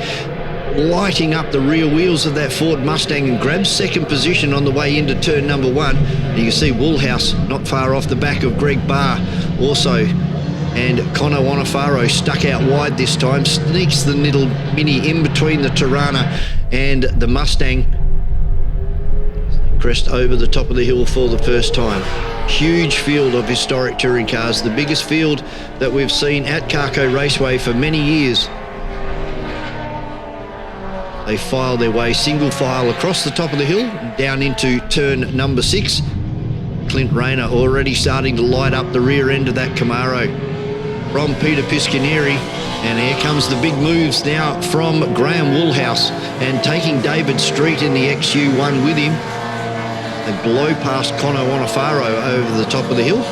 lighting up the rear wheels of that Ford Mustang and grabs second position on the way into turn number 1. And you can see Woolhouse not far off the back of Greg Barr also, and Connor Wanafaro stuck out wide this time, sneaks the little Mini in between the Tirana and the Mustang. Crest over the top of the hill for the first time. Huge field of historic touring cars, the biggest field that we've seen at Carco Raceway for many years. They file their way single file across the top of the hill down into turn number 6. Clint Rayner already starting to light up the rear end of that Camaro from Peter Piscaneri, and here comes the big moves now from Graham Woolhouse, and taking David Street in the XU1 with him. They blow past Connor Wanafaro over the top of the hill.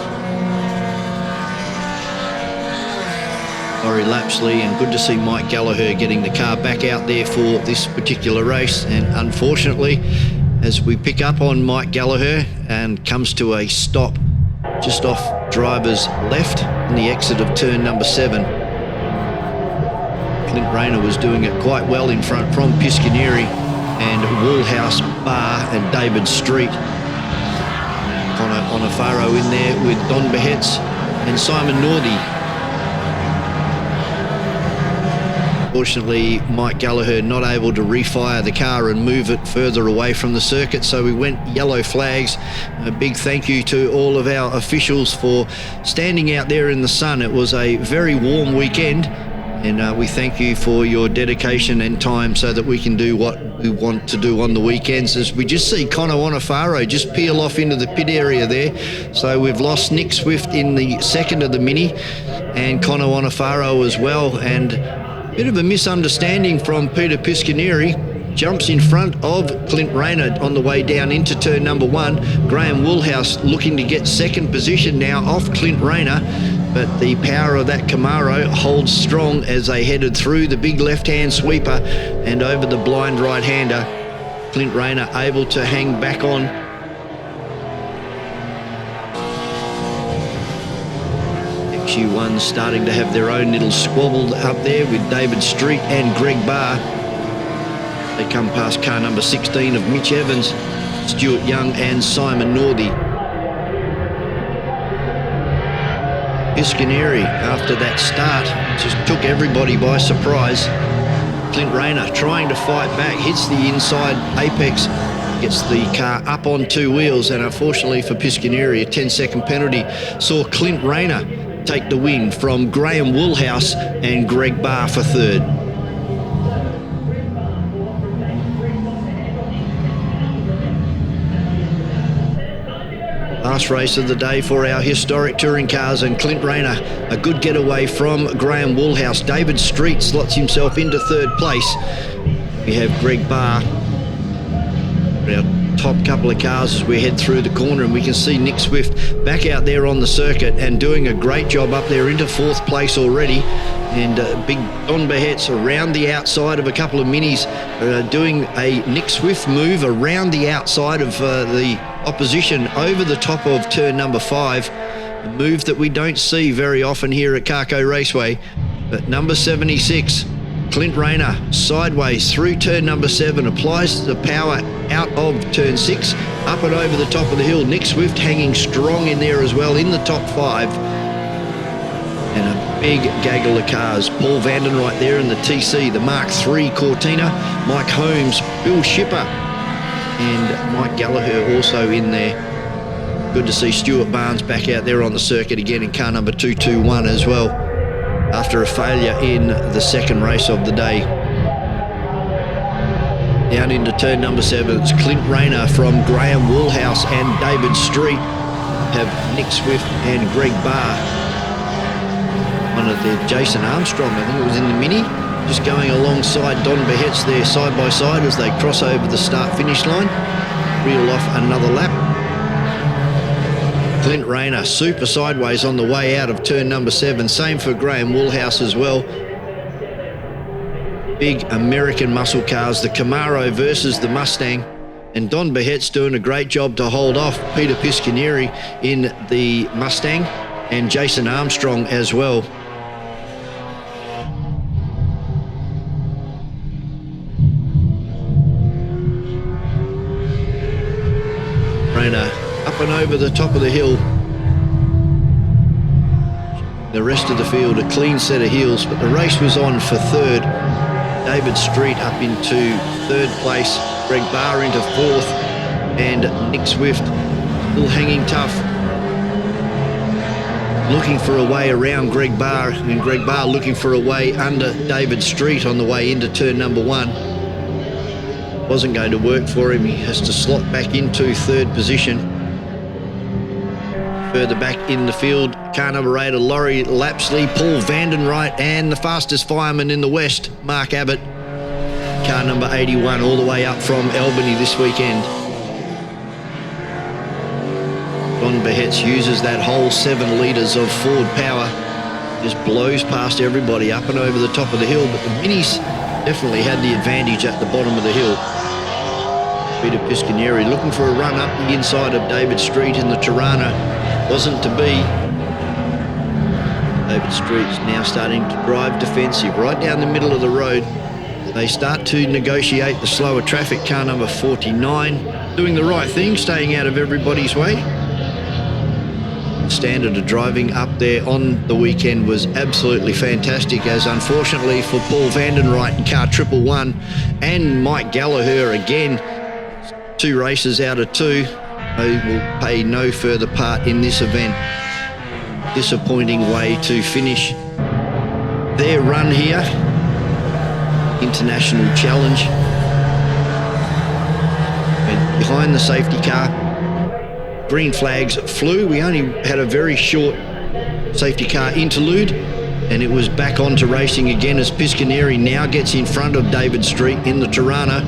Laurie Lapsley, and good to see Mike Gallagher getting the car back out there for this particular race. And unfortunately, as we pick up on Mike Gallagher and comes to a stop just off driver's left in the exit of turn number 7. Clint Rayner was doing it quite well in front from Piscaneri and Woolhouse, Barr and David Street. Connor Wanafaro in there with Don Behetz and Simon Nordy. Unfortunately, Mike Gallagher not able to refire the car and move it further away from the circuit, so we went yellow flags. A big thank you to all of our officials for standing out there in the sun. It was a very warm weekend, and we thank you for your dedication and time so that we can do what we want to do on the weekends. As we just see Connor Wanafaro just peel off into the pit area there. So we've lost Nick Swift in the second of the Mini, and Connor Wanafaro as well, and bit of a misunderstanding from Peter Piscaneri. Jumps in front of Clint Rayner on the way down into turn number 1. Graham Woolhouse looking to get second position now off Clint Rayner, but the power of that Camaro holds strong as they headed through the big left-hand sweeper and over the blind right-hander. Clint Rayner able to hang back on. XU1 starting to have their own little squabble up there with David Street and Greg Barr. They come past car number 16 of Mitch Evans, Stuart Young and Simon Nordy. Piscaneri, after that start, just took everybody by surprise. Clint Rayner trying to fight back, hits the inside apex, gets the car up on 2 wheels, and unfortunately for Piscaneri, a 10-second penalty saw Clint Rayner take the win from Graham Woolhouse and Greg Barr for third. Last race of the day for our historic touring cars, and Clint Rayner, a good getaway from Graham Woolhouse. David Street slots himself into third place. We have Greg Barr, our top couple of cars as we head through the corner, and we can see Nick Swift back out there on the circuit and doing a great job up there into fourth place already. And big Don Behetz around the outside of a couple of Minis, doing a Nick Swift move around the outside of the opposition over the top of turn number 5, a move that we don't see very often here at Carco Raceway. But number 76, Clint Rayner, sideways through turn number 7, applies the power out of turn 6, up and over the top of the hill. Nick Swift hanging strong in there as well in the top 5. And a big gaggle of cars. Paul Vanden right there in the TC, the Mark III Cortina, Mike Holmes, Bill Shipper, and Mike Gallagher also in there. Good to see Stuart Barnes back out there on the circuit again in car number 221 as well, after a failure in the second race of the day. Down into turn number 7, it's Clint Rayner from Graham Woolhouse and David Street have Nick Swift and Greg Barr. One of their Jason Armstrong, I think it was in the Mini, just going alongside Don Behetz there side by side as they cross over the start-finish line, reel off another lap. Clint Rayner super sideways on the way out of turn number 7. Same for Graham Woolhouse as well. Big American muscle cars, the Camaro versus the Mustang. And Don Behetz doing a great job to hold off Peter Piscanieri in the Mustang and Jason Armstrong as well. Rayner up and over the top of the hill. The rest of the field a clean set of heels, but the race was on for third. David Street up into third place, Greg Barr into fourth, and Nick Swift still hanging tough, looking for a way around Greg Barr, and Greg Barr looking for a way under David Street on the way into turn number 1. Wasn't going to work for him. He has to slot back into third position. Further back in the field, car number 8, Laurie Lapsley, Paul Vandenwright, and the fastest fireman in the West, Mark Abbott. Car number 81 all the way up from Albany this weekend. Don Behetz uses that whole 7 litres of forward power. Just blows past everybody up and over the top of the hill, but the Minis definitely had the advantage at the bottom of the hill. Peter Piscanieri looking for a run up the inside of David Street in the Tirana. Wasn't to be. David Street's now starting to drive defensive right down the middle of the road. They start to negotiate the slower traffic. Car number 49 doing the right thing, staying out of everybody's way. The standard of driving up there on the weekend was absolutely fantastic, as unfortunately for Paul Vandenwright and car 111 and Mike Gallagher again, 2 races out of 2. They will play no further part in this event. Disappointing way to finish their run here. International Challenge. And behind the safety car, green flags flew. We only had a very short safety car interlude, and it was back onto racing again as Piscanieri now gets in front of David Street in the Tirana,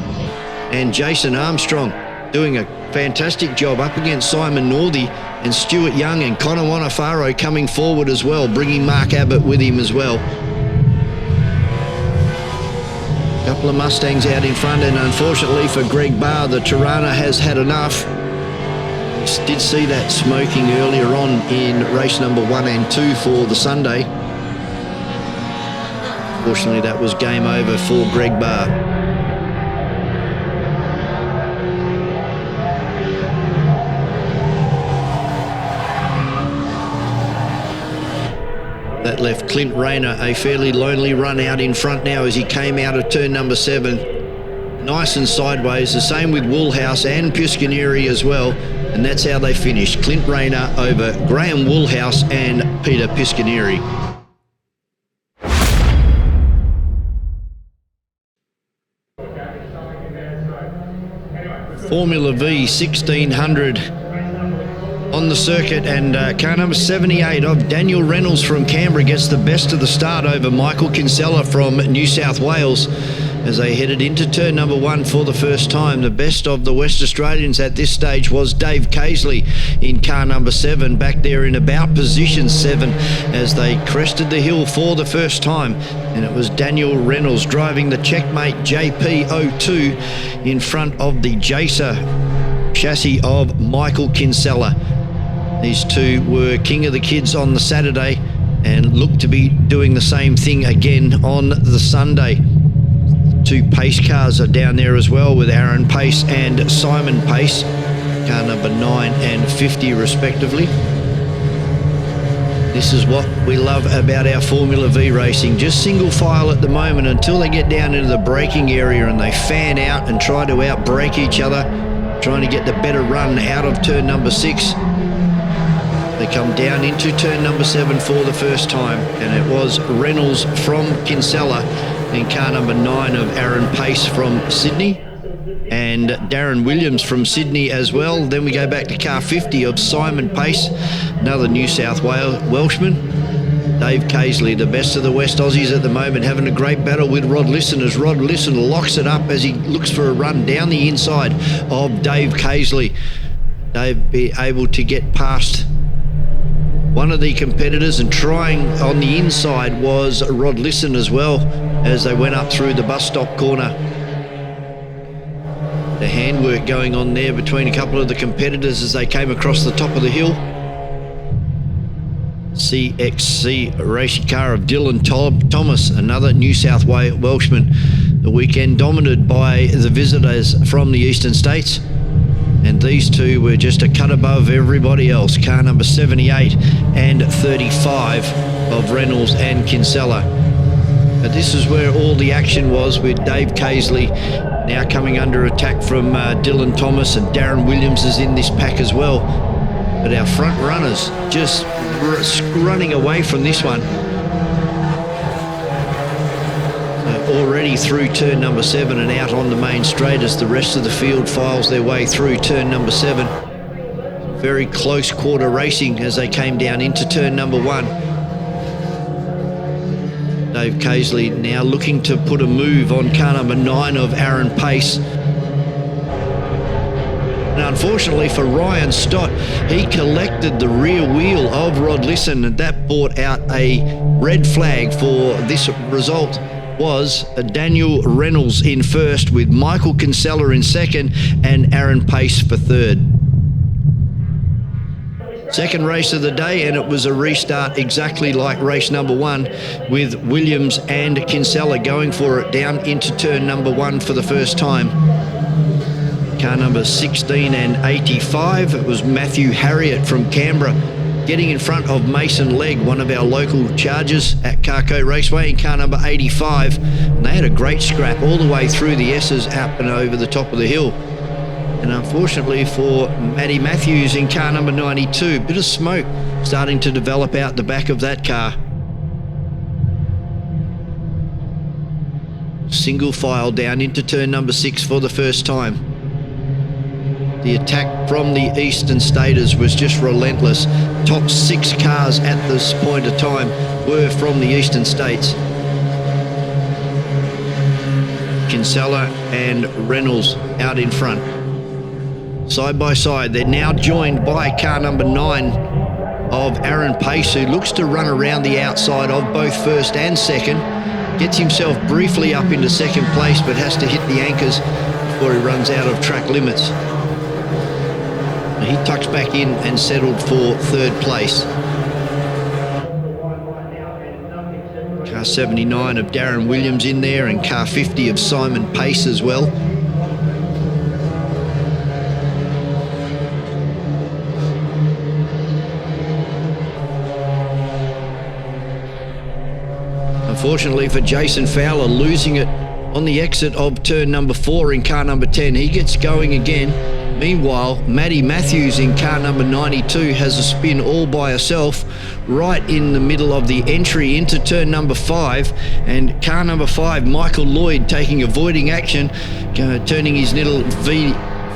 and Jason Armstrong doing a fantastic job up against Simon Northey and Stuart Young and Connor Wanafaro coming forward as well, bringing Mark Abbott with him as well. A couple of Mustangs out in front, and unfortunately for Greg Barr, the Tirana has had enough. We did see that smoking earlier on in race number 1 and 2 for the Sunday. Fortunately, that was game over for Greg Barr. That left Clint Rayner a fairly lonely run out in front now as he came out of turn number 7. Nice and sideways, the same with Woolhouse and Piscanieri as well. And that's how they finished. Clint Rayner over Graham Woolhouse and Peter Piscanieri. Formula V 1600 on the circuit, and car number 78 of Daniel Reynolds from Canberra gets the best of the start over Michael Kinsella from New South Wales as they headed into turn number 1 for the first time. The best of the West Australians at this stage was Dave Casely in car number 7, back there in about position 7 as they crested the hill for the first time, and it was Daniel Reynolds driving the Checkmate JP02 in front of the Jacer chassis of Michael Kinsella. These two were king of the kids on the Saturday and look to be doing the same thing again on the Sunday. 2 pace cars are down there as well, with Aaron Pace and Simon Pace, car number 9 and 50 respectively. This is what we love about our Formula V racing, just single file at the moment until they get down into the braking area and they fan out and try to outbrake each other, trying to get the better run out of turn number 6. They come down into turn number 7 for the first time, and it was Reynolds from Kinsella in car number 9 of Aaron Pace from Sydney. and Darren Williams from Sydney as well. Then we go back to car 50 of Simon Pace, another New South Wales Welshman. Dave Casely, the best of the West Aussies at the moment, having a great battle with Rod Lisson as Rod Lisson locks it up as he looks for a run down the inside of Dave Casely. Dave be able to get past one of the competitors, and trying on the inside was Rod Lisson as well as they went up through the bus stop corner. The handwork going on there between a couple of the competitors as they came across the top of the hill. CXC racing car of Dylan Thomas, another New South Wales Welshman. The weekend dominated by the visitors from the eastern states, and these two were just a cut above everybody else. Car number 78 and 35 of Reynolds and Kinsella. But this is where all the action was, with Dave Casely now coming under attack from Dylan Thomas, and Darren Williams is in this pack as well. But our front runners just running away from this one. Already through turn number 7 and out on the main straight as the rest of the field files their way through turn number 7. Very close quarter racing as they came down into turn number 1. Dave Casely now looking to put a move on car number 9 of Aaron Pace. And unfortunately for Ryan Stott, he collected the rear wheel of Rod Lisson, and that brought out a red flag for this result. Was Daniel Reynolds in first, with Michael Kinsella in second and Aaron Pace for third. Second race of the day, and it was a restart exactly like race number 1, with Williams and Kinsella going for it down into turn number 1 for the first time. Car number 16 and 85, it was Matthew Harriott from Canberra getting in front of Mason Legg, one of our local chargers at Carco Raceway, in car number 85. And they had a great scrap all the way through the S's up and over the top of the hill. And unfortunately for Matty Matthews in car number 92, a bit of smoke starting to develop out the back of that car. Single file down into turn number 6 for the first time. The attack from the Eastern Staters was just relentless. Top 6 cars at this point of time were from the Eastern States. Kinsella and Reynolds out in front. Side by side, they're now joined by car number 9 of Aaron Pace, who looks to run around the outside of both first and second. Gets himself briefly up into second place, but has to hit the anchors before he runs out of track limits. He tucks back in and settled for third place. Car 79 of Darren Williams in there, and car 50 of Simon Pace as well. Unfortunately for Jason Fowler, losing it on the exit of turn number 4 in car number 10. He gets going again. Meanwhile, Matty Matthews in car number 92 has a spin all by herself right in the middle of the entry into turn number 5, and car number 5, Michael Lloyd, taking avoiding action, turning his little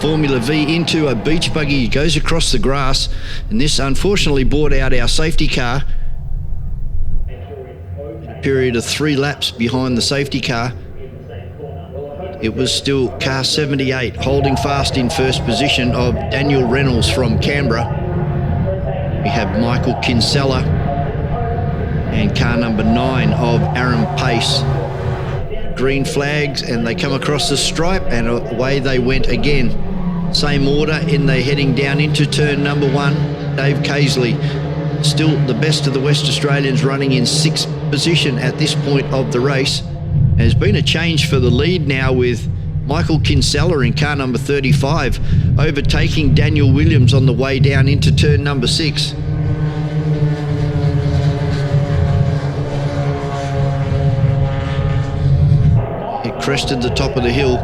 Formula V into a beach buggy. He goes across the grass, and this unfortunately brought out our safety car. A period of 3 laps behind the safety car. It was still car 78 holding fast in first position of Daniel Reynolds from Canberra. We have Michael Kinsella and car number 9 of Aaron Pace. Green flags, and they come across the stripe, and away they went again. Same order, in they heading down into turn number 1. Dave Casely, still the best of the West Australians, running in 6th position at this point of the race. There's been a change for the lead now, with Michael Kinsella in car number 35 overtaking Daniel Williams on the way down into turn number 6. It crested the top of the hill.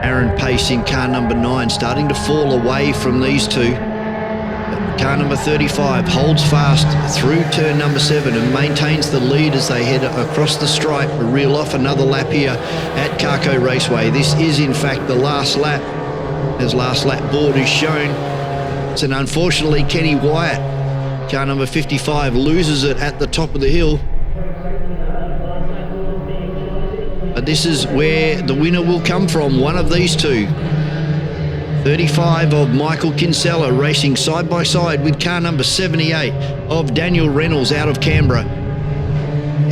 Aaron Pace in car number 9 starting to fall away from these two. But car car number 35 holds fast through turn number 7 and maintains the lead as they head across the stripe, reel off another lap here at Carco Raceway. This is in fact the last lap, as last lap board is shown. And unfortunately Kenny Wyatt, car number 55, loses it at the top of the hill. But this is where the winner will come from, one of these two. 35 of Michael Kinsella racing side by side with car number 78 of Daniel Reynolds out of Canberra.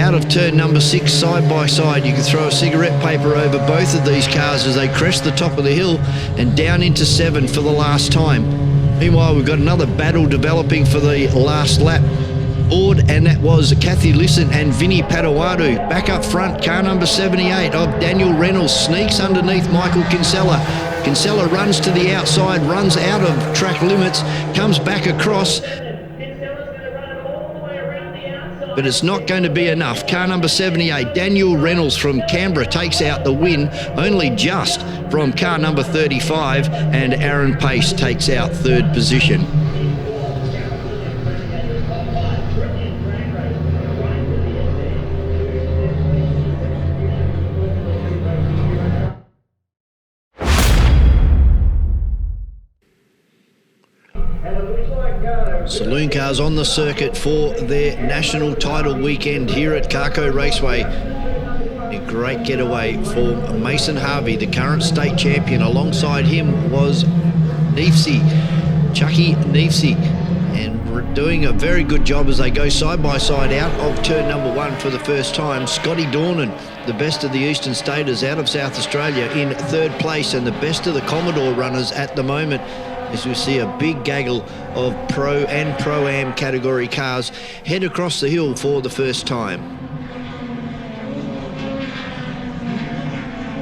Out of turn number 6, side by side. You can throw a cigarette paper over both of these cars as they crest the top of the hill and down into 7 for the last time. Meanwhile, we've got another battle developing for the last lap board, and that was Kathy Lisson and Vinny Padawadu. Back up front, car number 78 of Daniel Reynolds sneaks underneath Michael Kinsella. Kinsella runs to the outside, runs out of track limits, comes back across, but it's not going to be enough. Car number 78, Daniel Reynolds from Canberra, takes out the win, only just from car number 35, and Aaron Pace takes out third position. Saloon Cars on the circuit for their national title weekend here at Carco Raceway. A great getaway for Mason Harvey, the current state champion. Alongside him was Chucky Neefsey, and doing a very good job as they go side by side out of turn number 1 for the first time. Scotty Dornan, the best of the Eastern Staters out of South Australia, in third place, and the best of the Commodore runners at the moment, as we see a big gaggle of Pro and Pro-Am category cars head across the hill for the first time.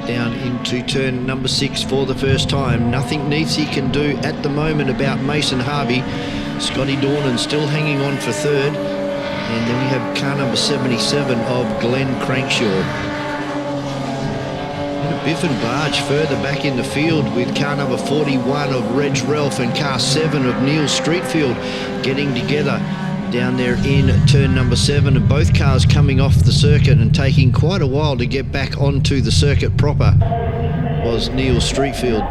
Down into turn number 6 for the first time. Nothing Neefsey can do at the moment about Mason Harvey. Scotty Dornan still hanging on for third. And then we have car number 77 of Glenn Crankshaw. Biff and Barge further back in the field with car number 41 of Reg Ralph and car 7 of Neil Streetfield getting together down there in turn number 7, and both cars coming off the circuit and taking quite a while to get back onto the circuit proper was Neil Streetfield.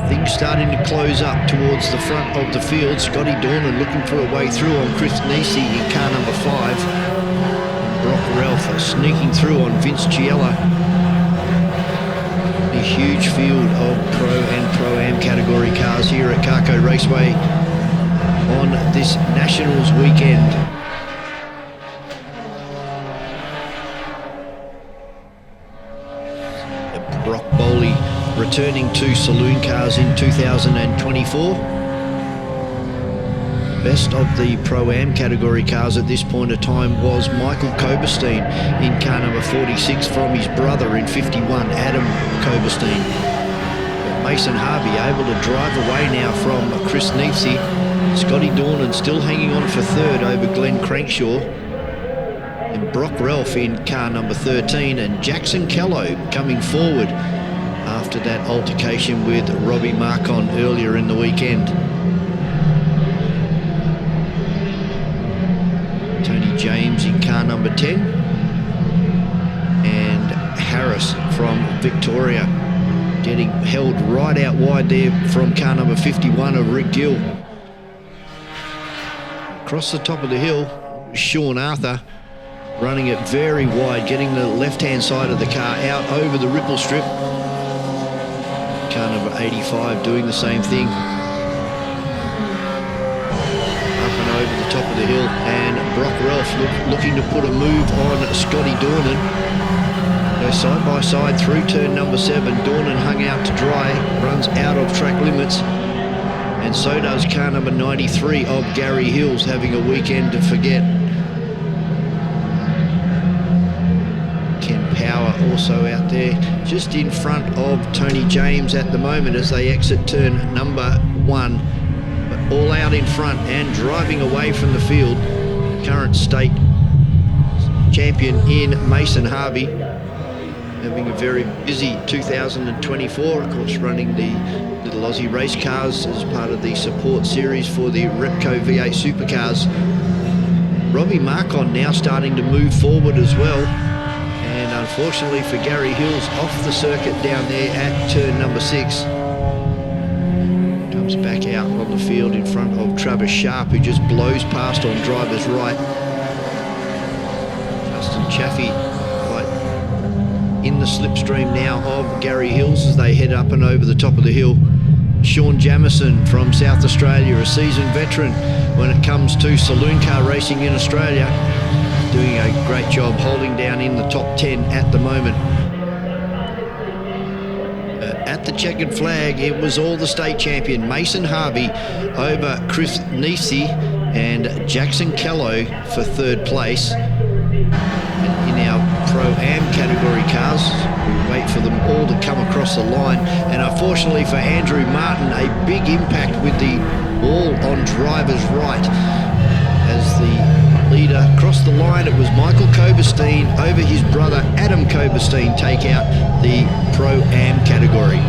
Things starting to close up towards the front of the field. Scotty Dornan looking for a way through on Chris Nisi in car number 5. Brock Ralph sneaking through on Vince Ciella. A huge field of Pro and Pro-Am category cars here at Carco Raceway on this Nationals weekend. Brock Bowley returning to Saloon Cars in 2024. Best of the Pro-Am category cars at this point of time was Michael Koberstein in car number 46 from his brother in 51, Adam Koberstein. But Mason Harvey able to drive away now from Chris Neefsey. Scotty Dornan still hanging on for third over Glenn Crankshaw. And Brock Ralph in car number 13, and Jackson Kello coming forward after that altercation with Robbie Marcon earlier in the weekend. James in car number 10, and Harris from Victoria getting held right out wide there from car number 51 of Rick Gill. Across the top of the hill, Sean Arthur running it very wide, getting the left-hand side of the car out over the ripple strip. Car number 85 doing the same thing. Over the top of the hill, and Brock Ralph looking to put a move on Scotty Dornan. Go side by side through turn number 7. Dornan hung out to dry, runs out of track limits, and so does car number 93 of Gary Hills, having a weekend to forget. Ken Power also out there just in front of Tony James at the moment as they exit turn number 1. All out in front and driving away from the field, current state champion in Mason Harvey. having a very busy 2024, of course, running the Little Aussie race cars as part of the support series for the Repco V8 Supercars. Robbie Marcon now starting to move forward as well. And unfortunately for Gary Hills, off the circuit down there at turn number 6. Comes back out on the field in front of Travis Sharp, who just blows past on driver's right. Justin Chaffee right in the slipstream now of Gary Hills as they head up and over the top of the hill. Sean Jamieson from South Australia, a seasoned veteran when it comes to saloon car racing in Australia, doing a great job holding down in the top 10 at the moment. At the checkered flag, it was all the state champion Mason Harvey over Chris Nisi and Jackson Kello for third place. And in our Pro-Am category cars, we wait for them all to come across the line. And unfortunately for Andrew Martin, a big impact with the ball on driver's right. As the leader crossed the line, it was Michael Koberstein over his brother Adam Koberstein take out the Pro-Am category.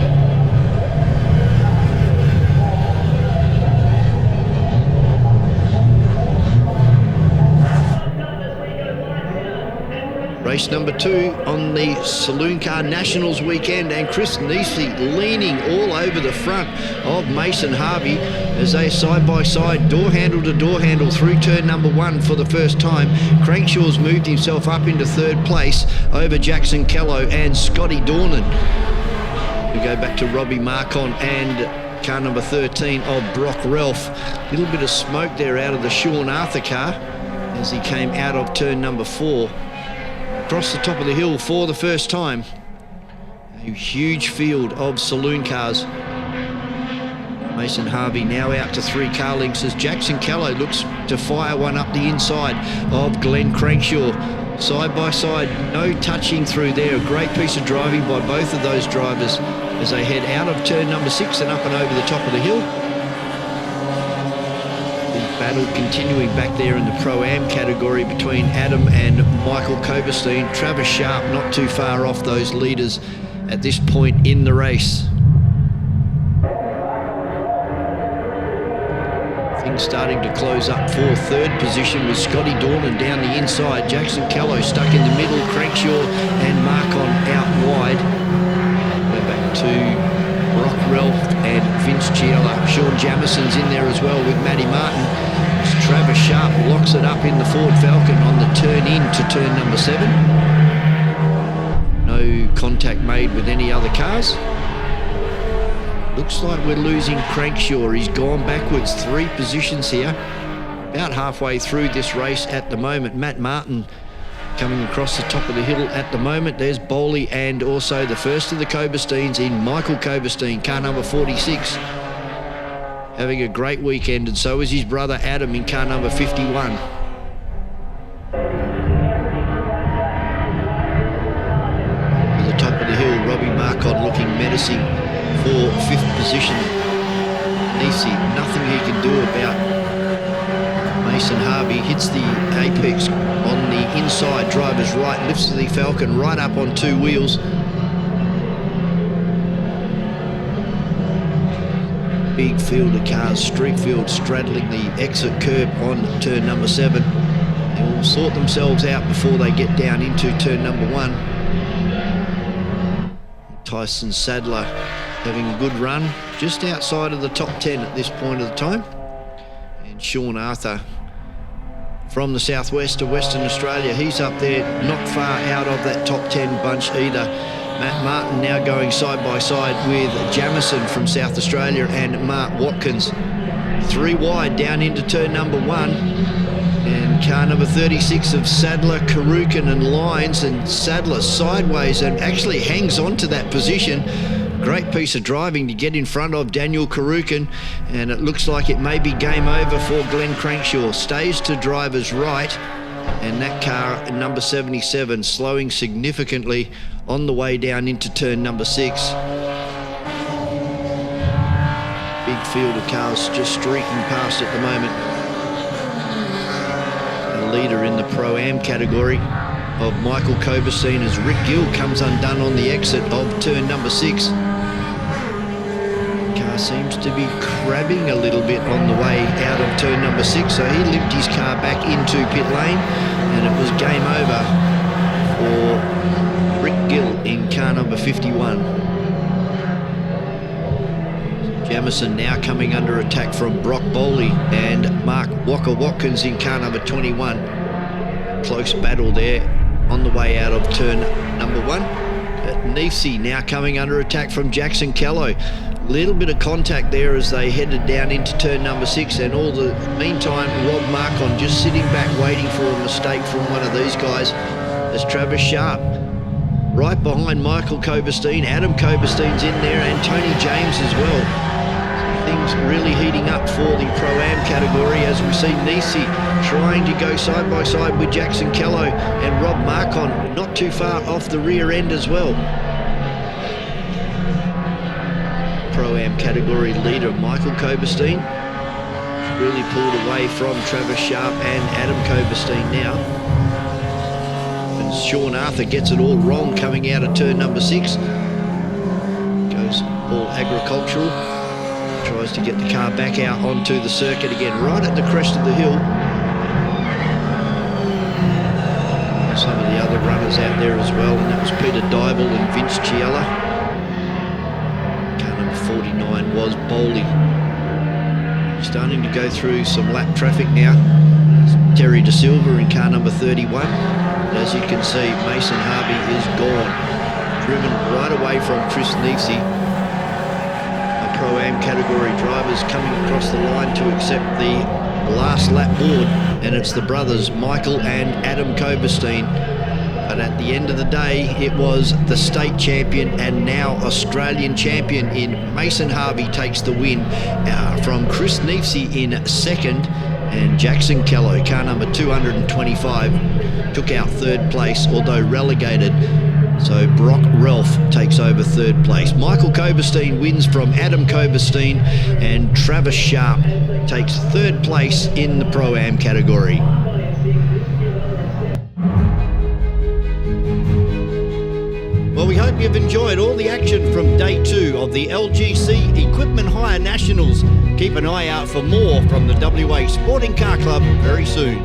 Race number 2 on the Saloon Car Nationals weekend, and Chris Nisi leaning all over the front of Mason Harvey as they side by side, door handle to door handle through turn number 1 for the first time. Crankshaw's moved himself up into third place over Jackson Kello and Scotty Dornan. We go back to Robbie Marcon and car number 13 of Brock Ralph. A little bit of smoke there out of the Sean Arthur car as he came out of turn number 4. Across the top of the hill for the first time. A huge field of saloon cars. Mason Harvey now out to 3 car lengths as Jackson Kello looks to fire one up the inside of Glenn Crankshaw. Side by side, no touching through there. A great piece of driving by both of those drivers as they head out of turn number 6 and up and over the top of the hill. Battle continuing back there in the Pro-Am category between Adam and Michael Koberstein. Travis Sharp not too far off those leaders at this point in the race. Things starting to close up for third position with Scotty Dornan down the inside. Jackson Kello stuck in the middle. Crankshaw and Marcon out wide. We're back to Brock Ralph and Vince Ciella. Sean Jamison's in there as well with Matty Martin. As Travis Sharp locks it up in the Ford Falcon on the turn in to turn number 7. No contact made with any other cars. Looks like we're losing Crankshaw. He's gone backwards 3 positions here. About halfway through this race at the moment. Matt Martin coming across the top of the hill at the moment. There's Bowley and also the first of the Kobersteins in Michael Koberstein, car number 46. Having a great weekend, and so is his brother Adam in car number 51. At the top of the hill, Robbie Marcon looking menacing for 5th position. Nisi, nothing he can do about Mason Harvey. Hits the apex on the inside, driver's right, lifts the Falcon right up on 2 wheels. Big field of cars, street field straddling the exit curb on turn number 7. They will sort themselves out before they get down into turn number 1. Tyson Sadler having a good run, just outside of the top 10 at this point of the time. And Sean Arthur from the southwest of Western Australia, he's up there, not far out of that top 10 bunch either. Matt Martin now going side by side with Jamison from South Australia and Mark Watkins. 3 wide down into turn number 1. And car number 36 of Sadler, Karukin and Lyons, and Sadler sideways and actually hangs on to that position. Great piece of driving to get in front of Daniel Karukin, and it looks like it may be game over for Glenn Crankshaw. Stays to driver's right, and that car, number 77, slowing significantly on the way down into turn number 6. Big field of cars just streaking past at the moment. The leader in the Pro-Am category of Michael Koberstein as Rick Gill comes undone on the exit of turn number 6. Car seems to be crabbing a little bit on the way out of turn number 6, so he limped his car back into pit lane, and it was game over for Rick Gill in car number 51. Jamison now coming under attack from Brock Bowley and Mark Walker-Watkins in car number 21. Close battle there on the way out of turn number 1. Neefsey now coming under attack from Jackson Callow. Little bit of contact there as they headed down into turn number 6, and all the meantime Rob Marcon just sitting back waiting for a mistake from one of these guys as Travis Sharp right behind Michael Koberstein. Adam Koberstein's in there and Tony James as well. Things really heating up for the Pro-Am category as we see Nisi trying to go side by side with Jackson Callow and Rob Marcon not too far off the rear end as well. Pro-Am category leader Michael Koberstein really pulled away from Travis Sharp and Adam Koberstein now. And Sean Arthur gets it all wrong coming out of turn number 6. Goes all agricultural. Tries to get the car back out onto the circuit again, right at the crest of the hill. Some of the other runners out there as well, and that was Peter Dybel and Vince Chiella. Car number 49 was Bowley. Starting to go through some lap traffic now. Terry De Silva in car number 31. And as you can see, Mason Harvey is gone. Driven right away from Chris Neefsey. Pro-Am category drivers coming across the line to accept the last lap board, and it's the brothers Michael and Adam Koberstein. But at the end of the day, it was the state champion and now Australian champion in Mason Harvey takes the win from Chris Neefsey in second, and Jackson Callow, car number 225, took out third place, although relegated. So Brock Ralph takes over third place. Michael Koberstein wins from Adam Koberstein, and Travis Sharp takes third place in the Pro-Am category. Well, we hope you've enjoyed all the action from day 2 of the LGC Equipment Hire Nationals. Keep an eye out for more from the WA Sporting Car Club very soon.